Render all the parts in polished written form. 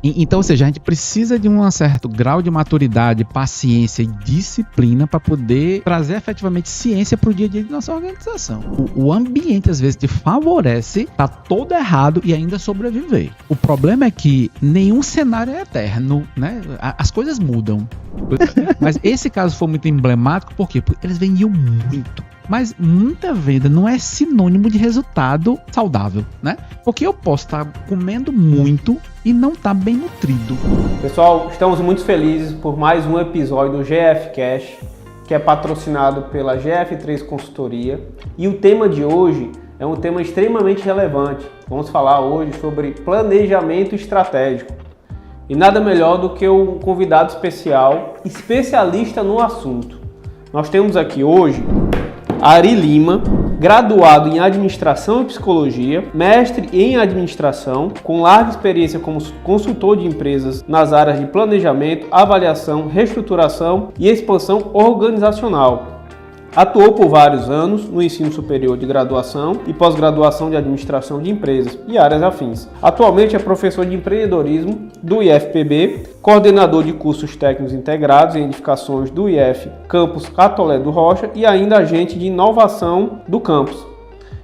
Então, ou seja, a gente precisa de um certo grau de maturidade, paciência e disciplina para poder trazer efetivamente ciência para o dia a dia de nossa organização. O ambiente, às vezes, te favorece, tá todo errado e ainda sobreviver. O problema é que nenhum cenário é eterno, né? As coisas mudam. Mas esse caso foi muito emblemático, por quê? Porque eles vendiam muito. Mas muita venda não é sinônimo de resultado saudável, né? Porque eu posso estar comendo muito e não estar bem nutrido. Pessoal, estamos muito felizes por mais um episódio do GF Cash, que é patrocinado pela GF3 Consultoria. E o tema de hoje é um tema extremamente relevante. Vamos falar hoje sobre planejamento estratégico. E nada melhor do que um convidado especial, especialista no assunto. Nós temos aqui hoje Ari Lima, graduado em Administração e Psicologia, mestre em Administração, com larga experiência como consultor de empresas nas áreas de planejamento, avaliação, reestruturação e expansão organizacional. Atuou por vários anos no ensino superior de graduação e pós-graduação de administração de empresas e áreas afins. Atualmente é professor de empreendedorismo do IFPB, coordenador de cursos técnicos integrados em edificações do IF Campus Catolé do Rocha e ainda agente de inovação do campus.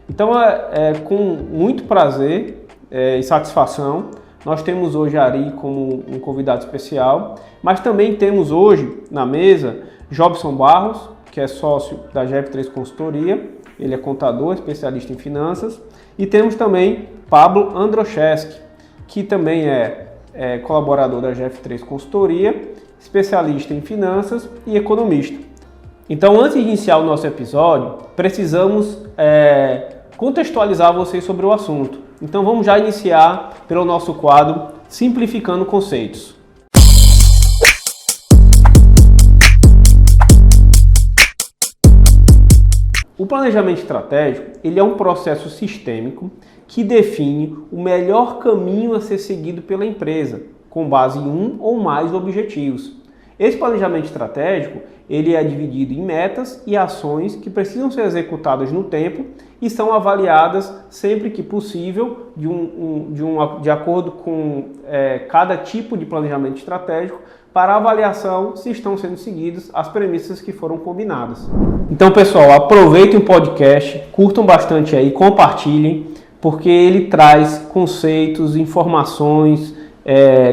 Então é com muito prazer e satisfação nós temos hoje a Ari como um convidado especial, mas também temos hoje na mesa Jobson Barros, que é sócio da GF3 Consultoria, ele é contador, especialista em finanças, e temos também Pablo Androszewski, que também é colaborador da GF3 Consultoria, especialista em finanças e economista. Então, antes de iniciar o nosso episódio, precisamos contextualizar vocês sobre o assunto. Então, vamos já iniciar pelo nosso quadro Simplificando Conceitos. O planejamento estratégico ele é um processo sistêmico que define o melhor caminho a ser seguido pela empresa, com base em um ou mais objetivos. Esse planejamento estratégico ele é dividido em metas e ações que precisam ser executadas no tempo e são avaliadas sempre que possível de acordo com cada tipo de planejamento estratégico para avaliação se estão sendo seguidas as premissas que foram combinadas. Então, pessoal, aproveitem o podcast, curtam bastante aí, compartilhem, porque ele traz conceitos, informações,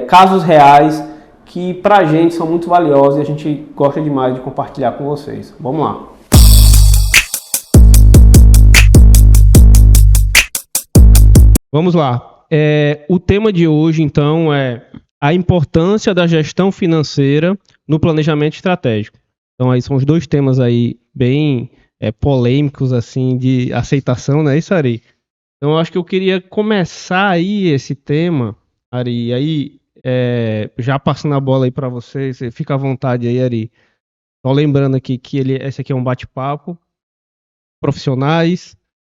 casos reais que pra gente são muito valiosos e a gente gosta demais de compartilhar com vocês. Vamos lá! Vamos lá. O tema de hoje, então, é a importância da gestão financeira no planejamento estratégico. Então, aí são os dois temas aí bem polêmicos, assim, de aceitação, né, isso, Ari? Então, eu acho que eu queria começar aí esse tema, Ari, aí já passando a bola aí para você fica à vontade aí, Ari. Só lembrando aqui que esse aqui é um bate-papo, profissionais,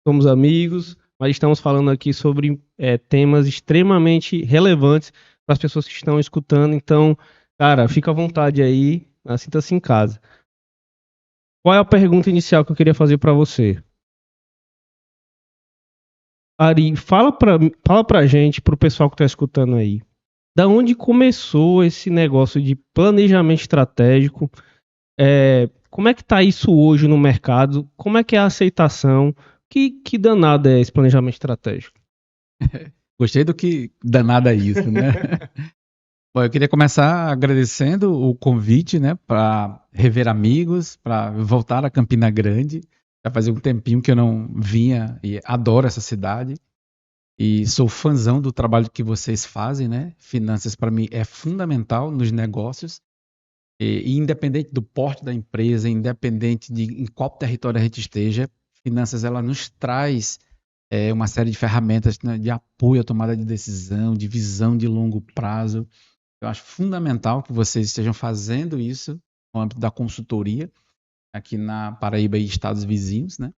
somos amigos, mas estamos falando aqui sobre temas extremamente relevantes para as pessoas que estão escutando. Então, cara, fica à vontade aí, sinta-se em casa. Qual é a pergunta inicial que eu queria fazer para você? Ari, fala pra gente, pro pessoal que está escutando aí, da onde começou esse negócio de planejamento estratégico? Como é que tá isso hoje no mercado? Como é que é a aceitação? Que danado é esse planejamento estratégico? Gostei do que danado é isso, né? Bom, eu queria começar agradecendo o convite, né, para rever amigos, para voltar a Campina Grande. Já fazia um tempinho que eu não vinha e adoro essa cidade. E sou fãzão do trabalho que vocês fazem, né? Finanças para mim é fundamental nos negócios. E independente do porte da empresa, independente de em qual território a gente esteja, finanças ela nos traz uma série de ferramentas, né, de apoio à tomada de decisão, de visão de longo prazo. Eu acho fundamental que vocês estejam fazendo isso no âmbito da consultoria, aqui na Paraíba e estados vizinhos, né?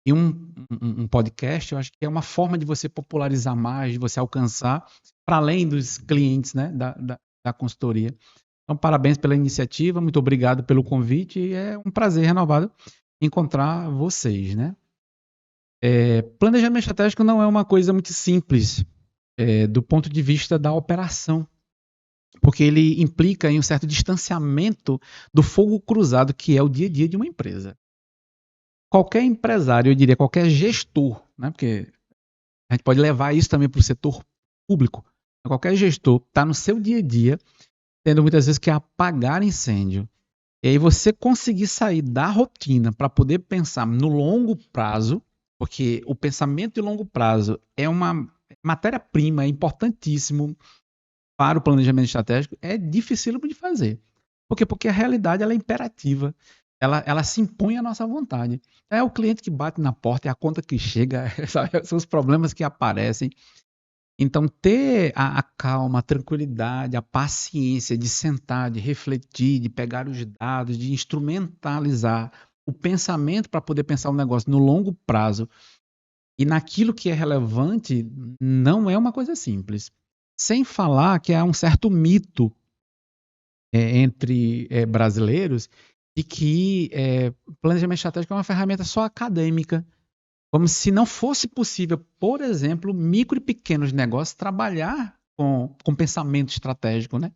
E um podcast, eu acho que é uma forma de você popularizar mais, de você alcançar para além dos clientes, né, da consultoria. Então, parabéns pela iniciativa, muito obrigado pelo convite e é um prazer renovado encontrar vocês, né? Planejamento estratégico não é uma coisa muito simples do ponto de vista da operação, porque ele implica em um certo distanciamento do fogo cruzado que é o dia a dia de uma empresa. Qualquer empresário, eu diria qualquer gestor, né, porque a gente pode levar isso também para o setor público, qualquer gestor está no seu dia a dia, tendo muitas vezes que apagar incêndio. E aí você conseguir sair da rotina para poder pensar no longo prazo, porque o pensamento de longo prazo é uma matéria-prima, é importantíssimo para o planejamento estratégico, é dificílimo de fazer. Por quê? Porque a realidade ela é imperativa, ela se impõe à nossa vontade. É o cliente que bate na porta, é a conta que chega, são os problemas que aparecem. Então, ter a calma, a tranquilidade, a paciência de sentar, de refletir, de pegar os dados, de instrumentalizar o pensamento para poder pensar o negócio no longo prazo e naquilo que é relevante, não é uma coisa simples. Sem falar que há um certo mito entre brasileiros de que planejamento estratégico é uma ferramenta só acadêmica. Como se não fosse possível, por exemplo, micro e pequenos negócios trabalhar com pensamento estratégico, né?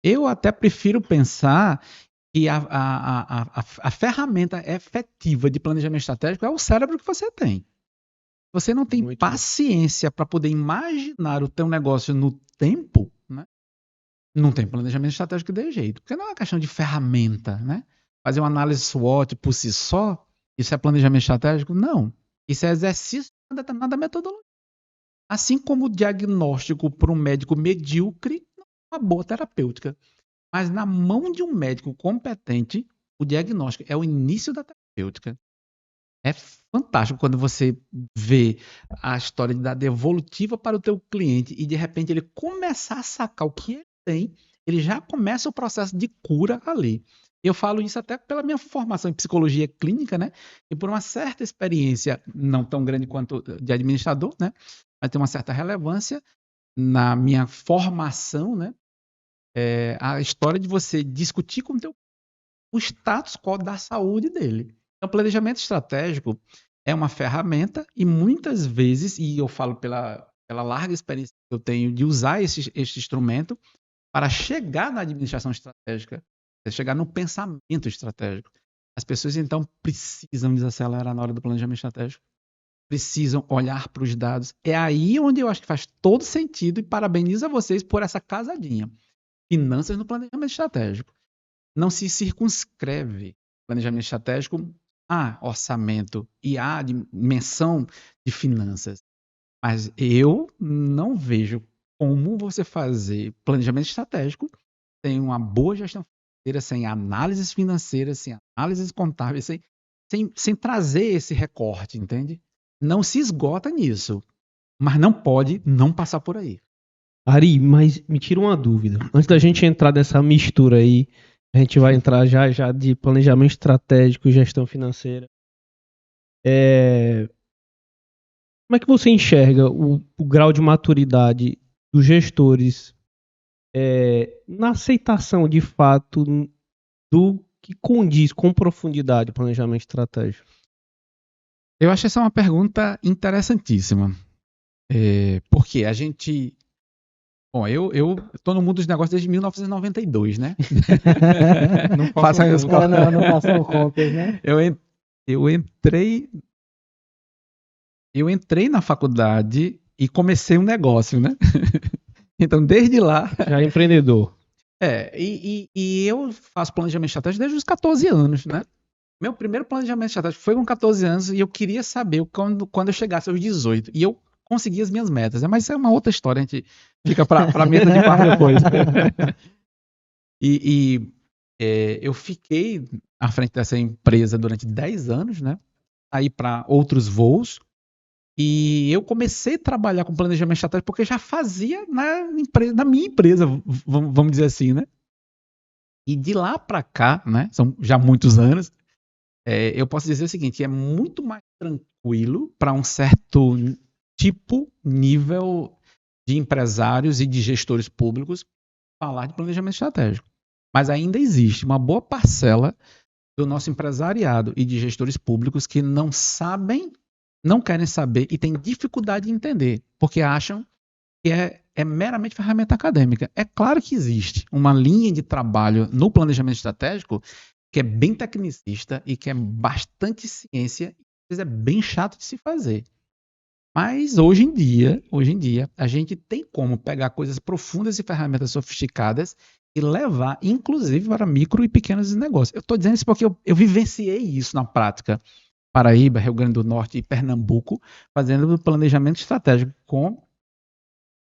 Eu até prefiro pensar que a ferramenta efetiva de planejamento estratégico é o cérebro que você tem. Você não tem paciência para poder imaginar o teu negócio no tempo, né? Não tem planejamento estratégico de jeito. Porque não é uma questão de ferramenta, né? Fazer uma análise SWOT por si só, isso é planejamento estratégico? Não. Isso é exercício de uma determinada metodologia. Assim como o diagnóstico para um médico medíocre não é uma boa terapêutica. Mas na mão de um médico competente, o diagnóstico é o início da terapêutica. É fantástico quando você vê a história de dar devolutiva para o teu cliente e de repente ele começar a sacar o que ele tem, ele já começa o processo de cura ali. Eu falo isso até pela minha formação em psicologia clínica, né? E por uma certa experiência, não tão grande quanto de administrador, né? Mas tem uma certa relevância na minha formação, né? A história de você discutir com o status quo da saúde dele. Então, planejamento estratégico é uma ferramenta e muitas vezes, e eu falo pela larga experiência que eu tenho de usar esse instrumento para chegar na administração estratégica, chegar no pensamento estratégico. As pessoas, então, precisam desacelerar na hora do planejamento estratégico, precisam olhar para os dados. É aí onde eu acho que faz todo sentido e parabenizo a vocês por essa casadinha. Finanças no planejamento estratégico. Não se circunscreve planejamento estratégico a orçamento e a dimensão de finanças. Mas eu não vejo como você fazer planejamento estratégico sem uma boa gestão financeira, sem análises financeiras, sem análises contábeis, sem trazer esse recorte, entende? Não se esgota nisso, mas não pode não passar por aí. Ari, mas me tira uma dúvida. Antes da gente entrar nessa mistura aí, a gente vai entrar já de planejamento estratégico e gestão financeira. Como é que você enxerga o grau de maturidade dos gestores na aceitação de fato do que condiz com profundidade o planejamento estratégico? Eu acho essa uma pergunta interessantíssima. Porque a gente... Bom, eu tô no mundo dos negócios desde 1992, né? Não façam contas, né? Eu entrei na faculdade e comecei um negócio, né? Então, desde lá... Já é empreendedor. E eu faço planejamento estratégico desde os 14 anos, né? Meu primeiro planejamento estratégico foi com 14 anos e eu queria saber quando eu chegasse aos 18. E eu consegui as minhas metas. Mas isso é uma outra história, a gente fica para mesa de bar depois. Eu fiquei à frente dessa empresa durante 10 anos, né? Aí para outros voos. E eu comecei a trabalhar com planejamento estratégico porque já fazia na minha empresa, vamos dizer assim, né? E de lá para cá, né? São já muitos anos. Eu posso dizer o seguinte, é muito mais tranquilo para um certo nível de empresários e de gestores públicos falar de planejamento estratégico. Mas ainda existe uma boa parcela do nosso empresariado e de gestores públicos que não sabem, não querem saber e têm dificuldade de entender, porque acham que é meramente ferramenta acadêmica. É claro que existe uma linha de trabalho no planejamento estratégico que é bem tecnicista e que é bastante ciência, e às vezes é bem chato de se fazer. Mas hoje em dia, a gente tem como pegar coisas profundas e ferramentas sofisticadas e levar, inclusive, para micro e pequenos negócios. Eu estou dizendo isso porque eu vivenciei isso na prática. Paraíba, Rio Grande do Norte e Pernambuco, fazendo planejamento estratégico com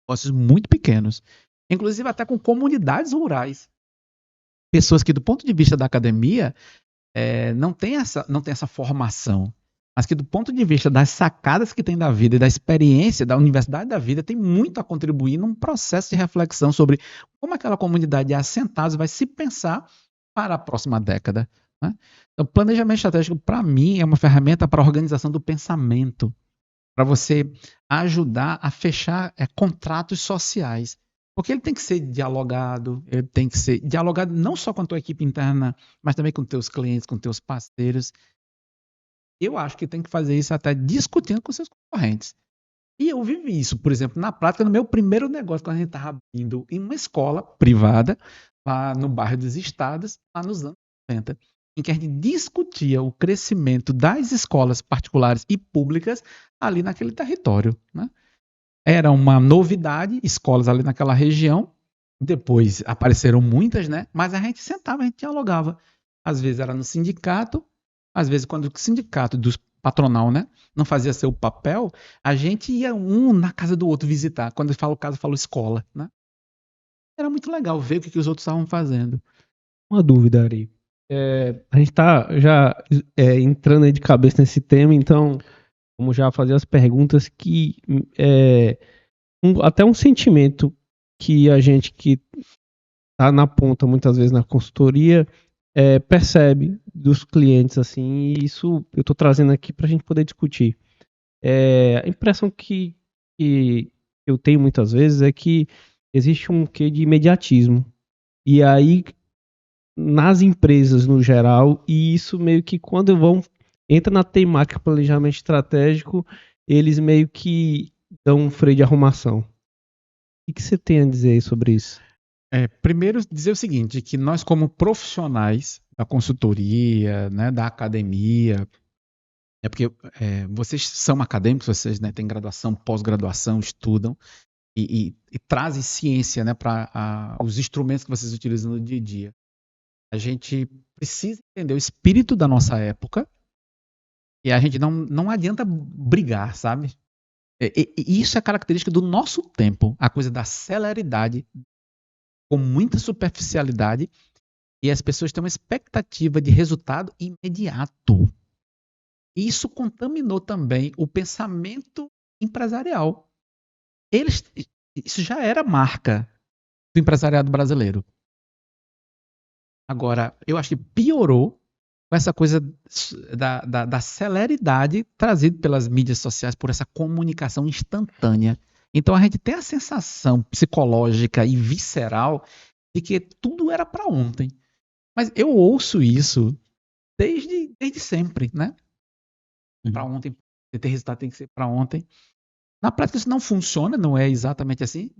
negócios muito pequenos. Inclusive até com comunidades rurais. Pessoas que, do ponto de vista da academia, não tem essa formação, mas que do ponto de vista das sacadas que tem da vida e da experiência da universidade da vida, tem muito a contribuir num processo de reflexão sobre como aquela comunidade de assentados vai se pensar para a próxima década. Né? Então, planejamento estratégico, para mim, é uma ferramenta para a organização do pensamento, para você ajudar a fechar contratos sociais. Porque ele tem que ser dialogado, ele tem que ser dialogado não só com a tua equipe interna, mas também com teus clientes, com teus parceiros. Eu acho que tem que fazer isso até discutindo com seus concorrentes. E eu vivi isso, por exemplo, na prática, no meu primeiro negócio, quando a gente estava abrindo em uma escola privada, lá no bairro dos Estados, lá nos anos 90, em que a gente discutia o crescimento das escolas particulares e públicas ali naquele território, né? Era uma novidade, escolas ali naquela região. Depois apareceram muitas, né? Mas a gente sentava, a gente dialogava. Às vezes era no sindicato, às vezes quando o sindicato dos patronal, né, não fazia seu papel, a gente ia um na casa do outro visitar. Quando eu falo casa, eu falo escola, né? Era muito legal ver o que os outros estavam fazendo. Uma dúvida, Ari. A gente tá já entrando aí de cabeça nesse tema, então vamos já fazer as perguntas que até um sentimento que a gente que tá na ponta muitas vezes na consultoria percebe dos clientes, assim, e isso eu tô trazendo aqui para a gente poder discutir. A impressão que eu tenho muitas vezes é que existe um quê de imediatismo. E aí, nas empresas no geral, e isso meio que quando entra na temática planejamento estratégico, eles meio que dão um freio de arrumação. O que você tem a dizer aí sobre isso? Primeiro, dizer o seguinte, que nós como profissionais da consultoria, né, da academia, porque vocês são acadêmicos, vocês, né, têm graduação, pós-graduação, estudam e trazem ciência, né, para os instrumentos que vocês utilizam no dia a dia. A gente precisa entender o espírito da nossa época e a gente não adianta brigar, sabe? E isso é característica do nosso tempo, a coisa da celeridade, com muita superficialidade, e as pessoas têm uma expectativa de resultado imediato. E isso contaminou também o pensamento empresarial. Isso já era marca do empresariado brasileiro. Agora, eu acho que piorou com essa coisa da celeridade trazida pelas mídias sociais, por essa comunicação instantânea. Então a gente tem a sensação psicológica e visceral de que tudo era para ontem. Mas eu ouço isso desde sempre, né? Para ontem, ter resultado tem que ser para ontem. Na prática isso não funciona, não é exatamente assim,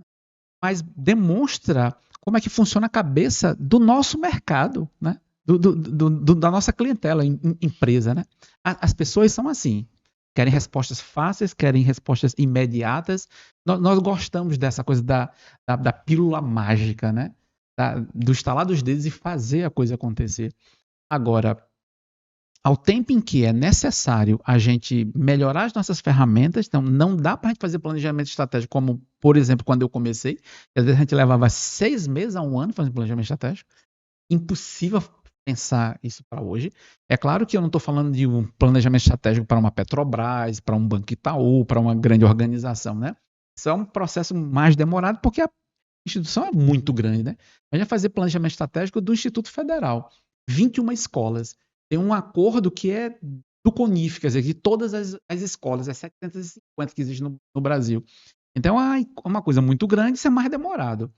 mas demonstra como é que funciona a cabeça do nosso mercado, né? Da nossa clientela, empresa, né? As pessoas são assim, querem respostas fáceis, querem respostas imediatas. Nós gostamos dessa coisa da pílula mágica, né? Do estalar dos dedos e fazer a coisa acontecer. Agora, ao tempo em que é necessário a gente melhorar as nossas ferramentas, então não dá para a gente fazer planejamento estratégico como, por exemplo, quando eu comecei, às vezes a gente levava 6 meses a 1 ano fazendo planejamento estratégico. Impossível pensar isso para hoje. É claro que eu não estou falando de um planejamento estratégico para uma Petrobras, para um Banco Itaú, para uma grande organização, né? Isso é um processo mais demorado porque a instituição é muito grande, né? A gente vai fazer planejamento estratégico do Instituto Federal, 21 escolas. Tem um acordo que é do CONIF, quer dizer, de todas as escolas, as 750 que existem no Brasil. Então é uma coisa muito grande, isso é mais demorado.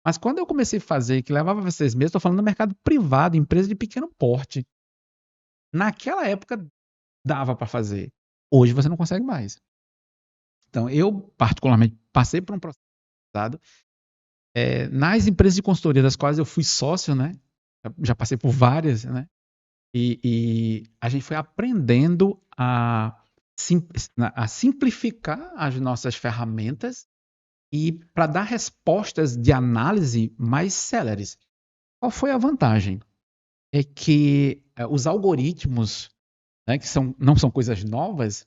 Mas quando eu comecei a fazer, que levava 6 meses, estou falando do mercado privado, empresa de pequeno porte. Naquela época dava para fazer. Hoje você não consegue mais. Então eu, particularmente, passei por um processo aprendizado. Nas empresas de consultoria das quais eu fui sócio, né? Já passei por várias, né? E a gente foi aprendendo a simplificar as nossas ferramentas e para dar respostas de análise mais céleres. Qual foi a vantagem? É que os algoritmos, né, que não são coisas novas,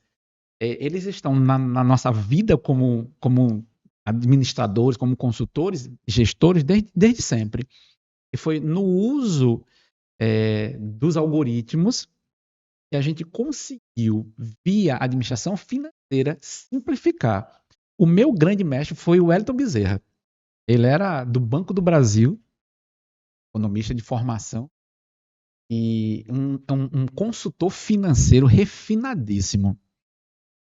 eles estão na nossa vida como administradores, como consultores, gestores, desde sempre. E foi no uso dos algoritmos que a gente conseguiu, via administração financeira, simplificar. O meu grande mestre foi o Wellington Bezerra. Ele era do Banco do Brasil, economista de formação, e um consultor financeiro refinadíssimo.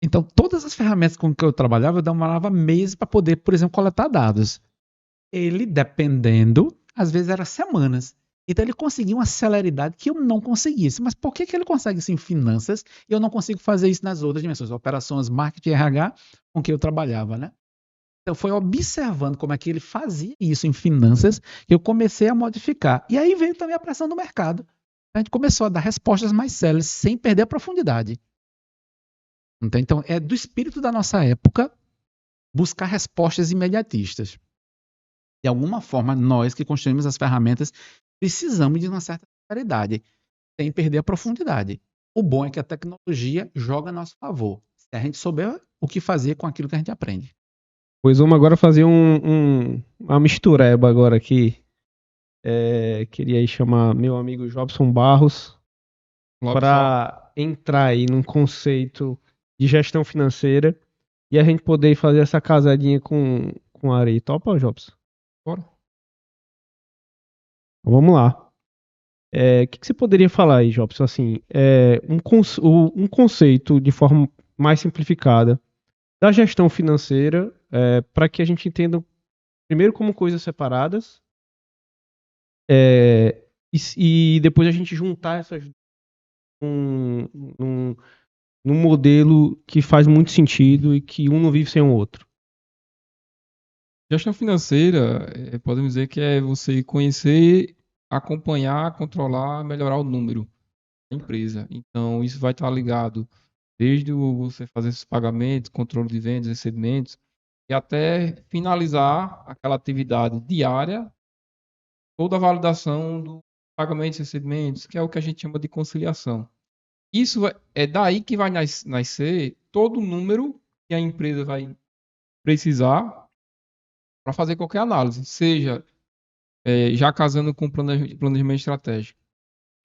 Então, todas as ferramentas com que eu trabalhava, eu demorava meses para poder, por exemplo, coletar dados. Ele, dependendo, às vezes era semanas. Então, ele conseguia uma celeridade que eu não conseguisse. Mas por que ele consegue isso em finanças e eu não consigo fazer isso nas outras dimensões? Operações, marketing, RH, com que eu trabalhava, né? Então, foi observando como é que ele fazia isso em finanças que eu comecei a modificar. E aí veio também a pressão do mercado. A gente começou a dar respostas mais céleres, sem perder a profundidade. Então, é do espírito da nossa época buscar respostas imediatistas. De alguma forma, nós que construímos as ferramentas precisamos de uma certa claridade, sem perder a profundidade. O bom é que a tecnologia joga a nosso favor, se a gente souber o que fazer com aquilo que a gente aprende. Pois vamos agora fazer uma mistureba agora aqui. Queria aí chamar meu amigo Jobson Barros para entrar aí num conceito de gestão financeira e a gente poder fazer essa casadinha com a Ari. Topa, Jobson? Bora. Então, vamos lá. O que você poderia falar aí, Jobson? Assim, um conceito de forma mais simplificada da gestão financeira para que a gente entenda primeiro como coisas separadas e depois a gente juntar essas num modelo que faz muito sentido e que um não vive sem o outro. Gestão financeira, podemos dizer que é você conhecer, acompanhar, controlar, melhorar o número da empresa. Então, isso vai estar ligado desde você fazer esses pagamentos, controle de vendas, recebimentos, e até finalizar aquela atividade diária, toda a validação do pagamentos e recebimentos, que é o que a gente chama de conciliação. Isso é daí que vai nascer todo o número que a empresa vai precisar para fazer qualquer análise, seja já casando com o planejamento estratégico,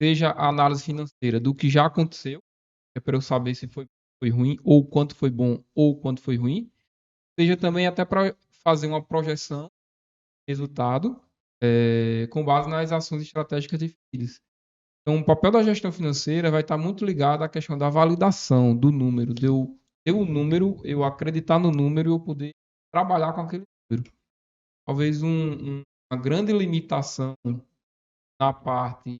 seja a análise financeira do que já aconteceu, é para eu saber se foi ruim, ou quanto foi bom, ou quanto foi ruim, seja também até para fazer uma projeção de resultado com base nas ações estratégicas definidas. Então, o papel da gestão financeira vai estar muito ligado à questão da validação do número, de eu ter o número, eu acreditar no número e eu poder trabalhar com aquele número. Talvez uma grande limitação na parte,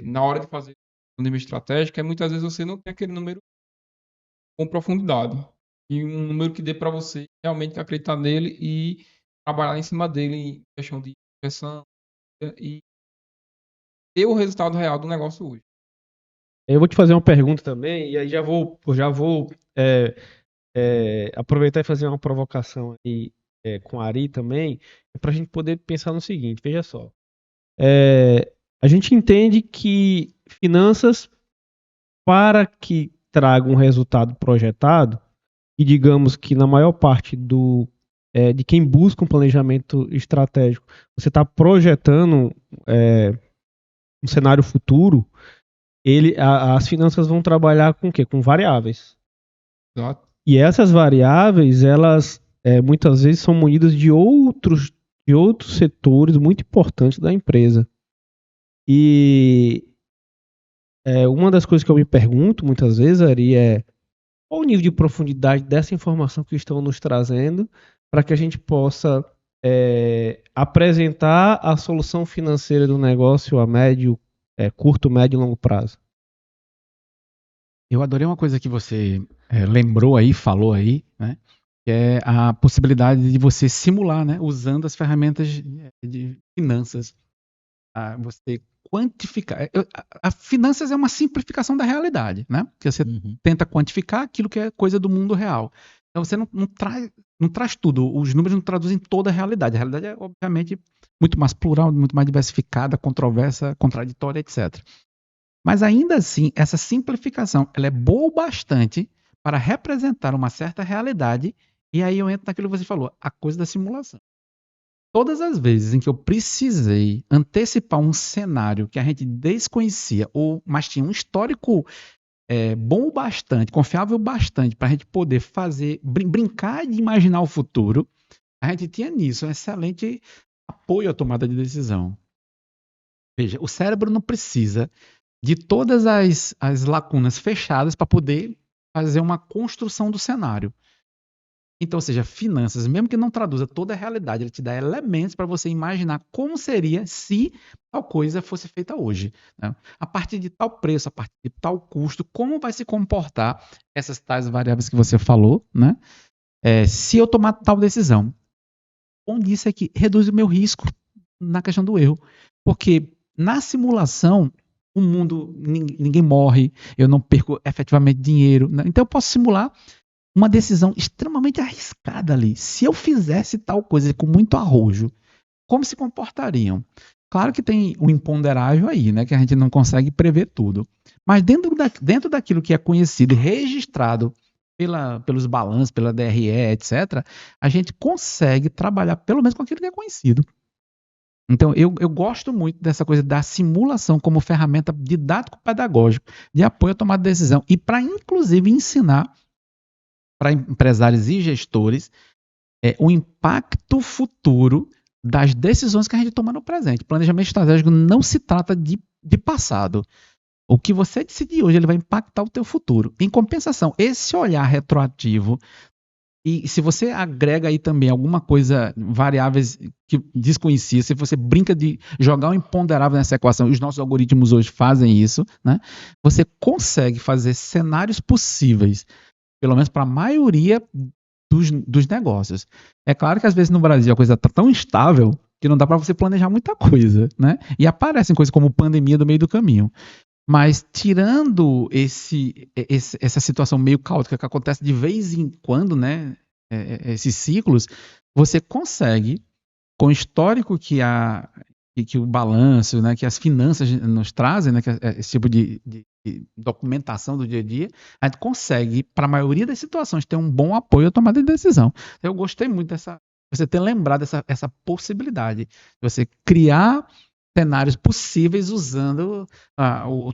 na hora de fazer planejamento estratégico, muitas vezes você não tem aquele número com profundidade. E um número que dê para você realmente acreditar nele e trabalhar em cima dele em questão de projeção e ter o resultado real do negócio hoje. Eu vou te fazer uma pergunta também, e aí já vou aproveitar e fazer uma provocação aí com a Ari também, para a gente poder pensar no seguinte, veja só. A gente entende que finanças, para que traga um resultado projetado, e digamos que na maior parte de quem busca um planejamento estratégico, você está projetando um cenário futuro, as finanças vão trabalhar com o quê? Com variáveis. Exato. E essas variáveis, elas muitas vezes são munidas de outros setores muito importantes da empresa. E uma das coisas que eu me pergunto muitas vezes, Ari, qual o nível de profundidade dessa informação que estão nos trazendo para que a gente possa apresentar a solução financeira do negócio a curto, médio e longo prazo. Eu adorei uma coisa que você lembrou aí, falou aí, né? que é a possibilidade de você simular, né, usando as ferramentas de finanças. Você quantificar. A finanças é uma simplificação da realidade, né? Porque você tenta quantificar aquilo que é coisa do mundo real. Então você não traz tudo, os números não traduzem toda a realidade. A realidade é, obviamente, muito mais plural, muito mais diversificada, controversa, contraditória, etc. Mas ainda assim, essa simplificação ela é boa o bastante para representar uma certa realidade, e aí eu entro naquilo que você falou, a coisa da simulação. Todas as vezes em que eu precisei antecipar um cenário que a gente desconhecia, mas tinha um histórico bom o bastante, confiável o bastante, para a gente poder fazer, brincar de imaginar o futuro, a gente tinha nisso um excelente apoio à tomada de decisão. Veja, o cérebro não precisa de todas as lacunas fechadas para poder fazer uma construção do cenário. Então, ou seja, finanças, mesmo que não traduza toda a realidade, ele te dá elementos para você imaginar como seria se tal coisa fosse feita hoje, né? A partir de tal preço, a partir de tal custo, como vai se comportar essas tais variáveis que você falou, né? Se eu tomar tal decisão. Onde isso é que reduz o meu risco na questão do erro. Porque na simulação, o mundo, ninguém morre, eu não perco efetivamente dinheiro, né? Então eu posso simular uma decisão extremamente arriscada ali. Se eu fizesse tal coisa com muito arrojo, como se comportariam? Claro que tem um imponderável aí, né, que a gente não consegue prever tudo. Mas dentro daquilo que é conhecido e registrado pelos balanços, pela DRE, etc., a gente consegue trabalhar pelo menos com aquilo que é conhecido. Então, eu gosto muito dessa coisa da simulação como ferramenta didático-pedagógica de apoio à tomada de decisão e para, inclusive, ensinar para empresários e gestores o impacto futuro das decisões que a gente toma no presente. Planejamento estratégico não se trata de passado. O que você decidir hoje ele vai impactar o teu futuro. Em compensação, esse olhar retroativo, e se você agrega aí também alguma coisa, variáveis que desconhecia, se você brinca de jogar um imponderável nessa equação, e os nossos algoritmos hoje fazem isso, né? Você consegue fazer cenários possíveis, pelo menos para a maioria dos negócios. É claro que às vezes no Brasil a coisa está tão instável que não dá para você planejar muita coisa, né? E aparecem coisas como pandemia do meio do caminho. Mas tirando essa situação meio caótica que acontece de vez em quando, né? Esses ciclos, você consegue, com o histórico que o balanço, né, que as finanças nos trazem, né, que esse tipo de documentação do dia a dia, a gente consegue, para a maioria das situações, ter um bom apoio à tomada de decisão. Eu gostei muito você ter lembrado essa possibilidade de você criar cenários possíveis usando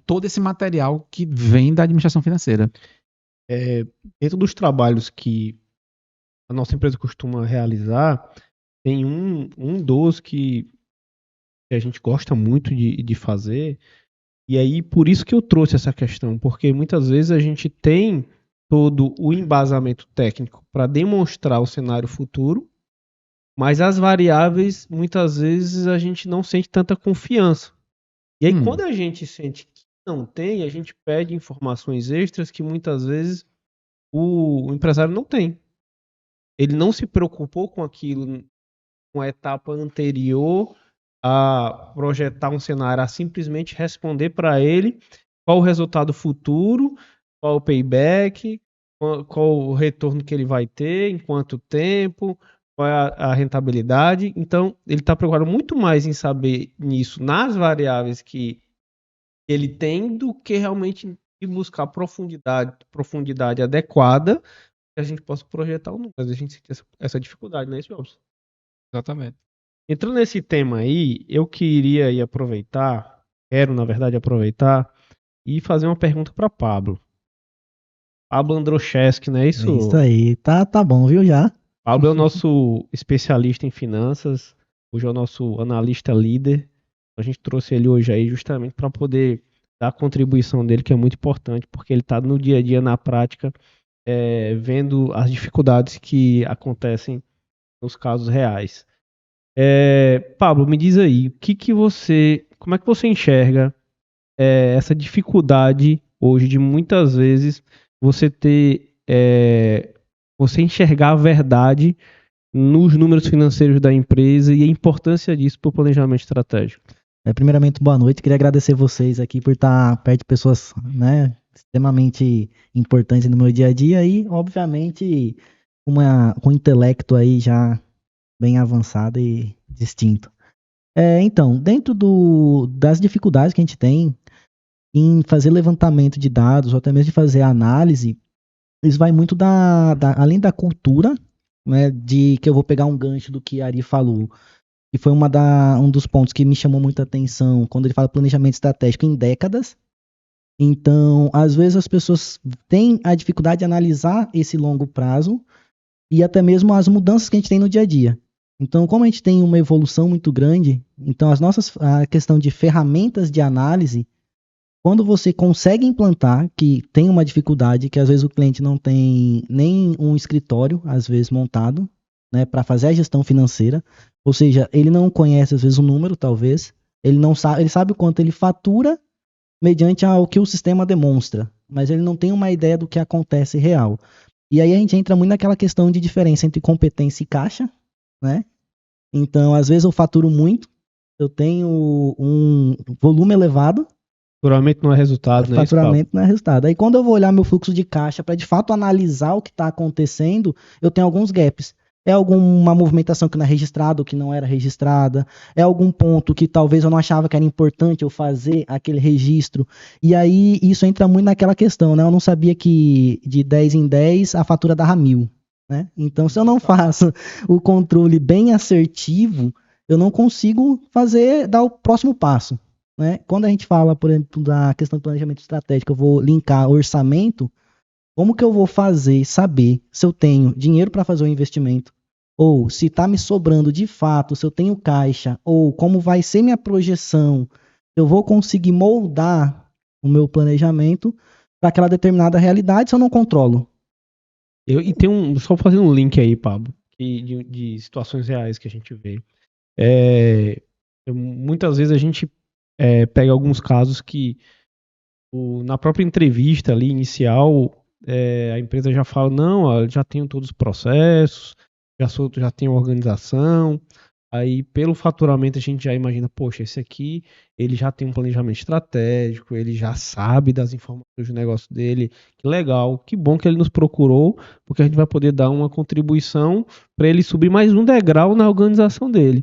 todo esse material que vem da administração financeira. Dentro dos trabalhos que a nossa empresa costuma realizar, tem um dos que a gente gosta muito de fazer, e aí por isso que eu trouxe essa questão, porque muitas vezes a gente tem todo o embasamento técnico para demonstrar o cenário futuro, mas as variáveis, muitas vezes, a gente não sente tanta confiança. E aí, quando a gente sente que não tem, a gente pede informações extras que muitas vezes o empresário não tem. Ele não se preocupou com aquilo, com a etapa anterior a projetar um cenário, a simplesmente responder para ele qual o resultado futuro, qual o payback, qual o retorno que ele vai ter, em quanto tempo, qual é a rentabilidade. Então, ele está preocupado muito mais em saber nisso, nas variáveis que ele tem, do que realmente em buscar profundidade adequada que a gente possa projetar o número. Mas a gente tem essa dificuldade, não é isso, Jobs? Exatamente. Entrando nesse tema aí, eu quero, na verdade, aproveitar e fazer uma pergunta para Pablo. Pablo Androszewski, não é isso? É isso aí, tá bom, viu, já? Pablo é o nosso especialista em finanças, hoje é o nosso analista líder. A gente trouxe ele hoje aí justamente para poder dar a contribuição dele, que é muito importante, porque ele está no dia a dia, na prática, vendo as dificuldades que acontecem nos casos reais. Pablo, me diz aí, como é que você enxerga essa dificuldade hoje de muitas vezes você ter Você enxergar a verdade nos números financeiros da empresa e a importância disso para o planejamento estratégico. Primeiramente, boa noite. Queria agradecer vocês aqui por estar perto de pessoas, né, extremamente importantes no meu dia a dia e, obviamente, com um intelecto aí já bem avançado e distinto. Então, dentro das dificuldades que a gente tem em fazer levantamento de dados ou até mesmo de fazer análise, isso vai muito além da cultura, né, de que eu vou pegar um gancho do que a Ari falou, que foi um dos pontos que me chamou muita atenção quando ele fala planejamento estratégico em décadas. Então, às vezes as pessoas têm a dificuldade de analisar esse longo prazo e até mesmo as mudanças que a gente tem no dia a dia. Então, como a gente tem uma evolução muito grande, então a questão de ferramentas de análise, quando você consegue implantar, que tem uma dificuldade, que às vezes o cliente não tem nem um escritório, às vezes montado, né, para fazer a gestão financeira, ou seja, ele não conhece às vezes o número, talvez, ele sabe o quanto ele fatura mediante ao que o sistema demonstra, mas ele não tem uma ideia do que acontece real. E aí a gente entra muito naquela questão de diferença entre competência e caixa, né? Então, às vezes eu faturo muito, eu tenho um volume elevado, Faturamento não é resultado, né? Faturamento não é resultado. Aí quando eu vou olhar meu fluxo de caixa para de fato analisar o que está acontecendo, eu tenho alguns gaps. É alguma movimentação que não é registrada ou que não era registrada. É algum ponto que talvez eu não achava que era importante eu fazer aquele registro. E aí isso entra muito naquela questão, né? Eu não sabia que de 10 em 10 a fatura dava 1.000, né? Então se eu não faço o controle bem assertivo, eu não consigo dar o próximo passo, né? Quando a gente fala, por exemplo, da questão do planejamento estratégico, eu vou linkar orçamento. Como que eu vou saber se eu tenho dinheiro para fazer o investimento? Ou se está me sobrando de fato, se eu tenho caixa, ou como vai ser minha projeção, eu vou conseguir moldar o meu planejamento para aquela determinada realidade se eu não controlo. E tem só fazendo um link aí, Pablo, de situações reais que a gente vê. Muitas vezes a gente pega alguns casos que na própria entrevista ali inicial, a empresa já fala, não, ó, já tenho todos os processos, já tenho organização, aí pelo faturamento a gente já imagina, poxa, esse aqui, ele já tem um planejamento estratégico, ele já sabe das informações do negócio dele, que legal, que bom que ele nos procurou, porque a gente vai poder dar uma contribuição para ele subir mais um degrau na organização dele.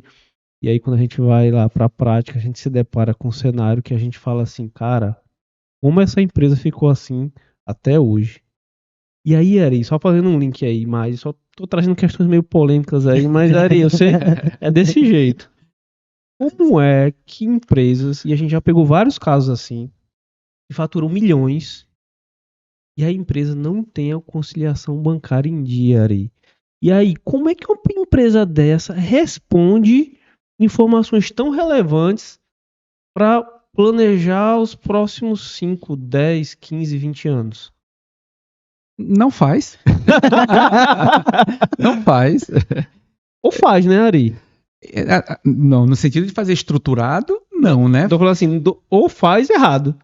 E aí quando a gente vai lá para a prática, a gente se depara com um cenário que a gente fala assim, cara, como essa empresa ficou assim até hoje? E aí, Ari, só fazendo um link aí, mas só tô trazendo questões meio polêmicas aí, mas Ari, eu sei, é desse jeito. Como é que empresas, e a gente já pegou vários casos assim, que faturam milhões, e a empresa não tem a conciliação bancária em dia, Ari? E aí, como é que uma empresa dessa responde informações tão relevantes para planejar os próximos 5, 10, 15, 20 anos? Não faz. Não faz. Ou faz, né, Ari? Não, no sentido de fazer estruturado, não, né? Tô falando assim, ou faz errado.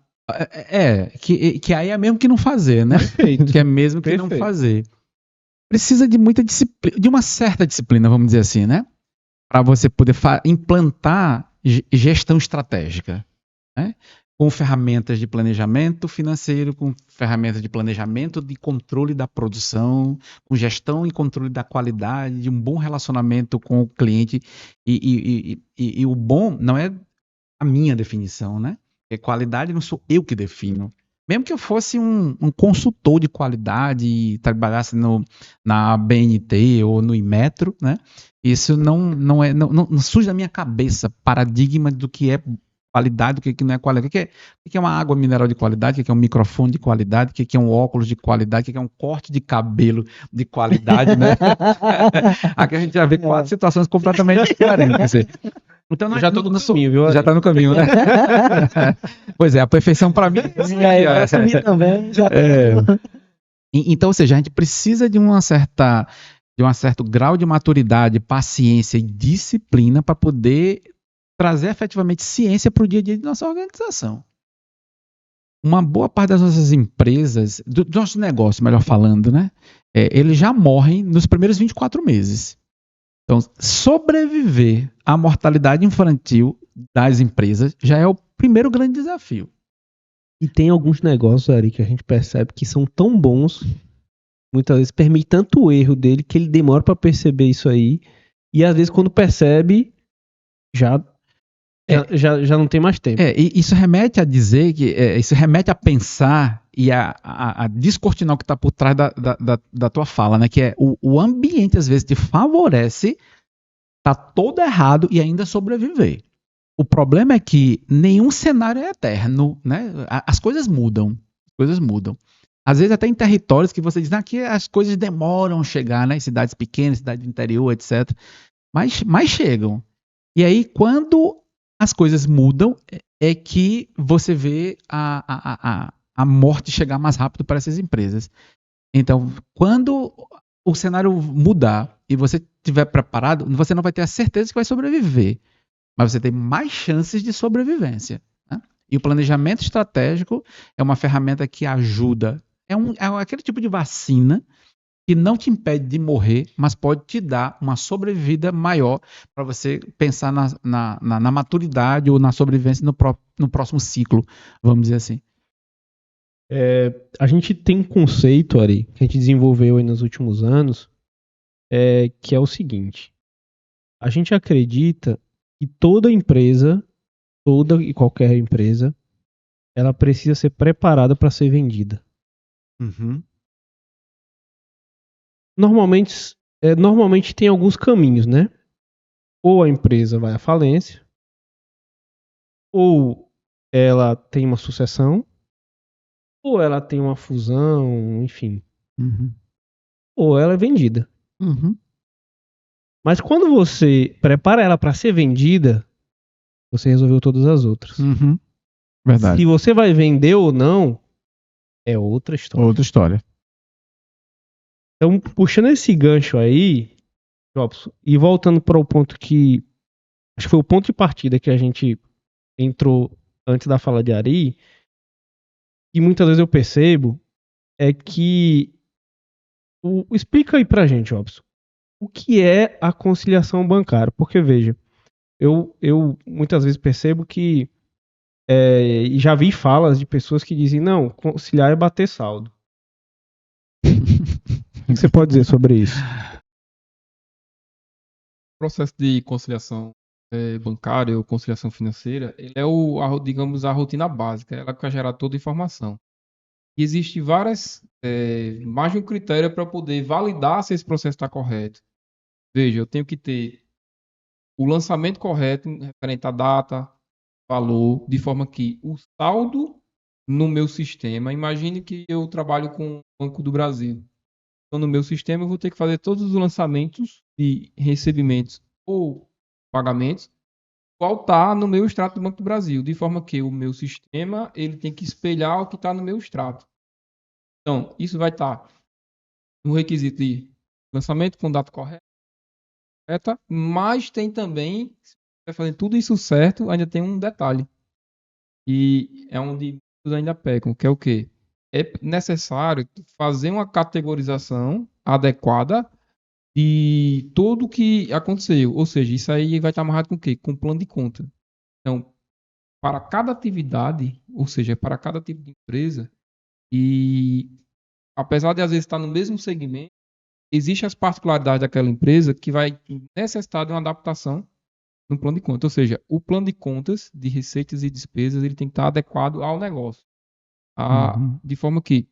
Que aí é mesmo que não fazer, né? Perfeito. Que é mesmo que não fazer. Precisa de muita disciplina, de uma certa disciplina, vamos dizer assim, né? Para você poder implantar gestão estratégica, né? Com ferramentas de planejamento financeiro, com ferramentas de planejamento de controle da produção, com gestão e controle da qualidade, de um bom relacionamento com o cliente. E o bom não é a minha definição, né? Porque qualidade não sou eu que defino. Mesmo que eu fosse um consultor de qualidade e trabalhasse na BNT ou no Inmetro, né? Isso não surge da minha cabeça paradigma do que é qualidade, do que não é qualidade. O que é uma água mineral de qualidade, o que é um microfone de qualidade, o que é um óculos de qualidade, o que é um corte de cabelo de qualidade, né? Aqui a gente já vê 4 situações completamente diferentes. Então não, já tô no caminho, viu? Já tá no caminho, né? Pois é, a perfeição para mim também. Então, ou seja, a gente precisa de um certo grau de maturidade, paciência e disciplina para poder trazer efetivamente ciência para o dia a dia de nossa organização. uma boa parte das nossas empresas, do nosso negócio, melhor falando, né? Eles já morrem nos primeiros 24 meses. Então, sobreviver à mortalidade infantil das empresas já é o primeiro grande desafio. E tem alguns negócios, Ari, que a gente percebe que são tão bons, muitas vezes permite tanto o erro dele que ele demora para perceber isso aí. E às vezes quando percebe, já não tem mais tempo. E isso remete a dizer que isso remete a pensar e a descortinar o que está por trás da tua fala, né? Que é o ambiente às vezes te favorece, tá todo errado e ainda sobreviver. O problema é que nenhum cenário é eterno, né? As coisas mudam. Às vezes até em territórios que você diz, aqui as coisas demoram a chegar, né? Em cidades pequenas, cidade do interior, etc. Mas chegam. E aí, quando as coisas mudam, é que você vê a morte chegar mais rápido para essas empresas. Então, quando o cenário mudar e você estiver preparado, você não vai ter a certeza que vai sobreviver, mas você tem mais chances de sobrevivência, né? E o planejamento estratégico é uma ferramenta que ajuda. É aquele tipo de vacina que não te impede de morrer, mas pode te dar uma sobrevida maior para você pensar na maturidade ou na sobrevivência no próximo ciclo, vamos dizer assim. A gente tem um conceito, Ari, que a gente desenvolveu aí nos últimos anos, que é o seguinte: a gente acredita que toda e qualquer empresa, ela precisa ser preparada para ser vendida. Uhum. Normalmente tem alguns caminhos, né? Ou a empresa vai à falência, ou ela tem uma sucessão, ou ela tem uma fusão, enfim. Uhum. Ou ela é vendida. Uhum. Mas quando você prepara ela para ser vendida, você resolveu todas as outras. Uhum. Verdade. Se você vai vender ou não, é outra história. Outra história. Então, puxando esse gancho aí, Jobson, e voltando para o ponto que acho que foi o ponto de partida que a gente entrou antes da fala de Ari, e muitas vezes eu percebo é que explica aí pra gente, Jobson, o que é a conciliação bancária? Porque veja, eu muitas vezes percebo que e já vi falas de pessoas que dizem, não, conciliar é bater saldo. O que você pode dizer sobre isso? O processo de conciliação bancária ou conciliação financeira, ele é digamos, a rotina básica, ela que vai gerar toda a informação. E existe mais de um critério para poder validar se esse processo está correto. Veja, eu tenho que ter o lançamento correto referente à data, valor, de forma que o saldo no meu sistema, imagine que eu trabalho com o Banco do Brasil. Então, no meu sistema, eu vou ter que fazer todos os lançamentos de recebimentos ou pagamentos, qual está no meu extrato do Banco do Brasil, de forma que o meu sistema ele tem que espelhar o que está no meu extrato. Então, isso vai estar no requisito de lançamento com data correta, mas tem também, se você vai fazer tudo isso certo, ainda tem um detalhe. E é onde muitos ainda pecam, que é o quê? É necessário fazer uma categorização adequada de tudo o que aconteceu. Ou seja, isso aí vai estar amarrado com o quê? Com plano de conta. Então, para cada atividade, ou seja, para cada tipo de empresa, e apesar de às vezes estar no mesmo segmento, existem as particularidades daquela empresa que vai necessitar de uma adaptação no plano de contas. Ou seja, o plano de contas de receitas e despesas ele tem que estar adequado ao negócio. De forma que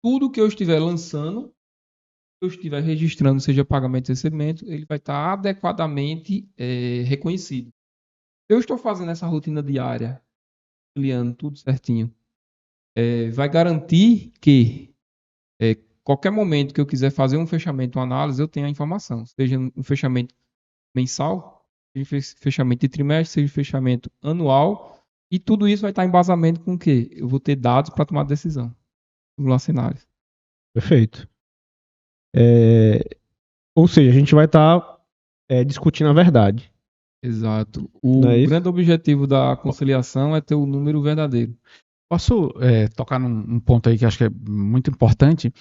tudo que eu estiver lançando, que eu estiver registrando, seja pagamento e recebimento, ele vai estar adequadamente reconhecido. Eu estou fazendo essa rotina diária, criando tudo certinho, vai garantir que qualquer momento que eu quiser fazer um fechamento, uma análise, eu tenho a informação. Seja um fechamento mensal, seja fechamento de trimestre, seja fechamento anual, e tudo isso vai estar em embasamento com o quê? Eu vou ter dados para tomar decisão, simular cenários. Perfeito. Ou seja, a gente vai estar discutindo a verdade. Exato. O grande objetivo da conciliação é ter o número verdadeiro. Posso tocar num ponto aí que eu acho que é muito importante?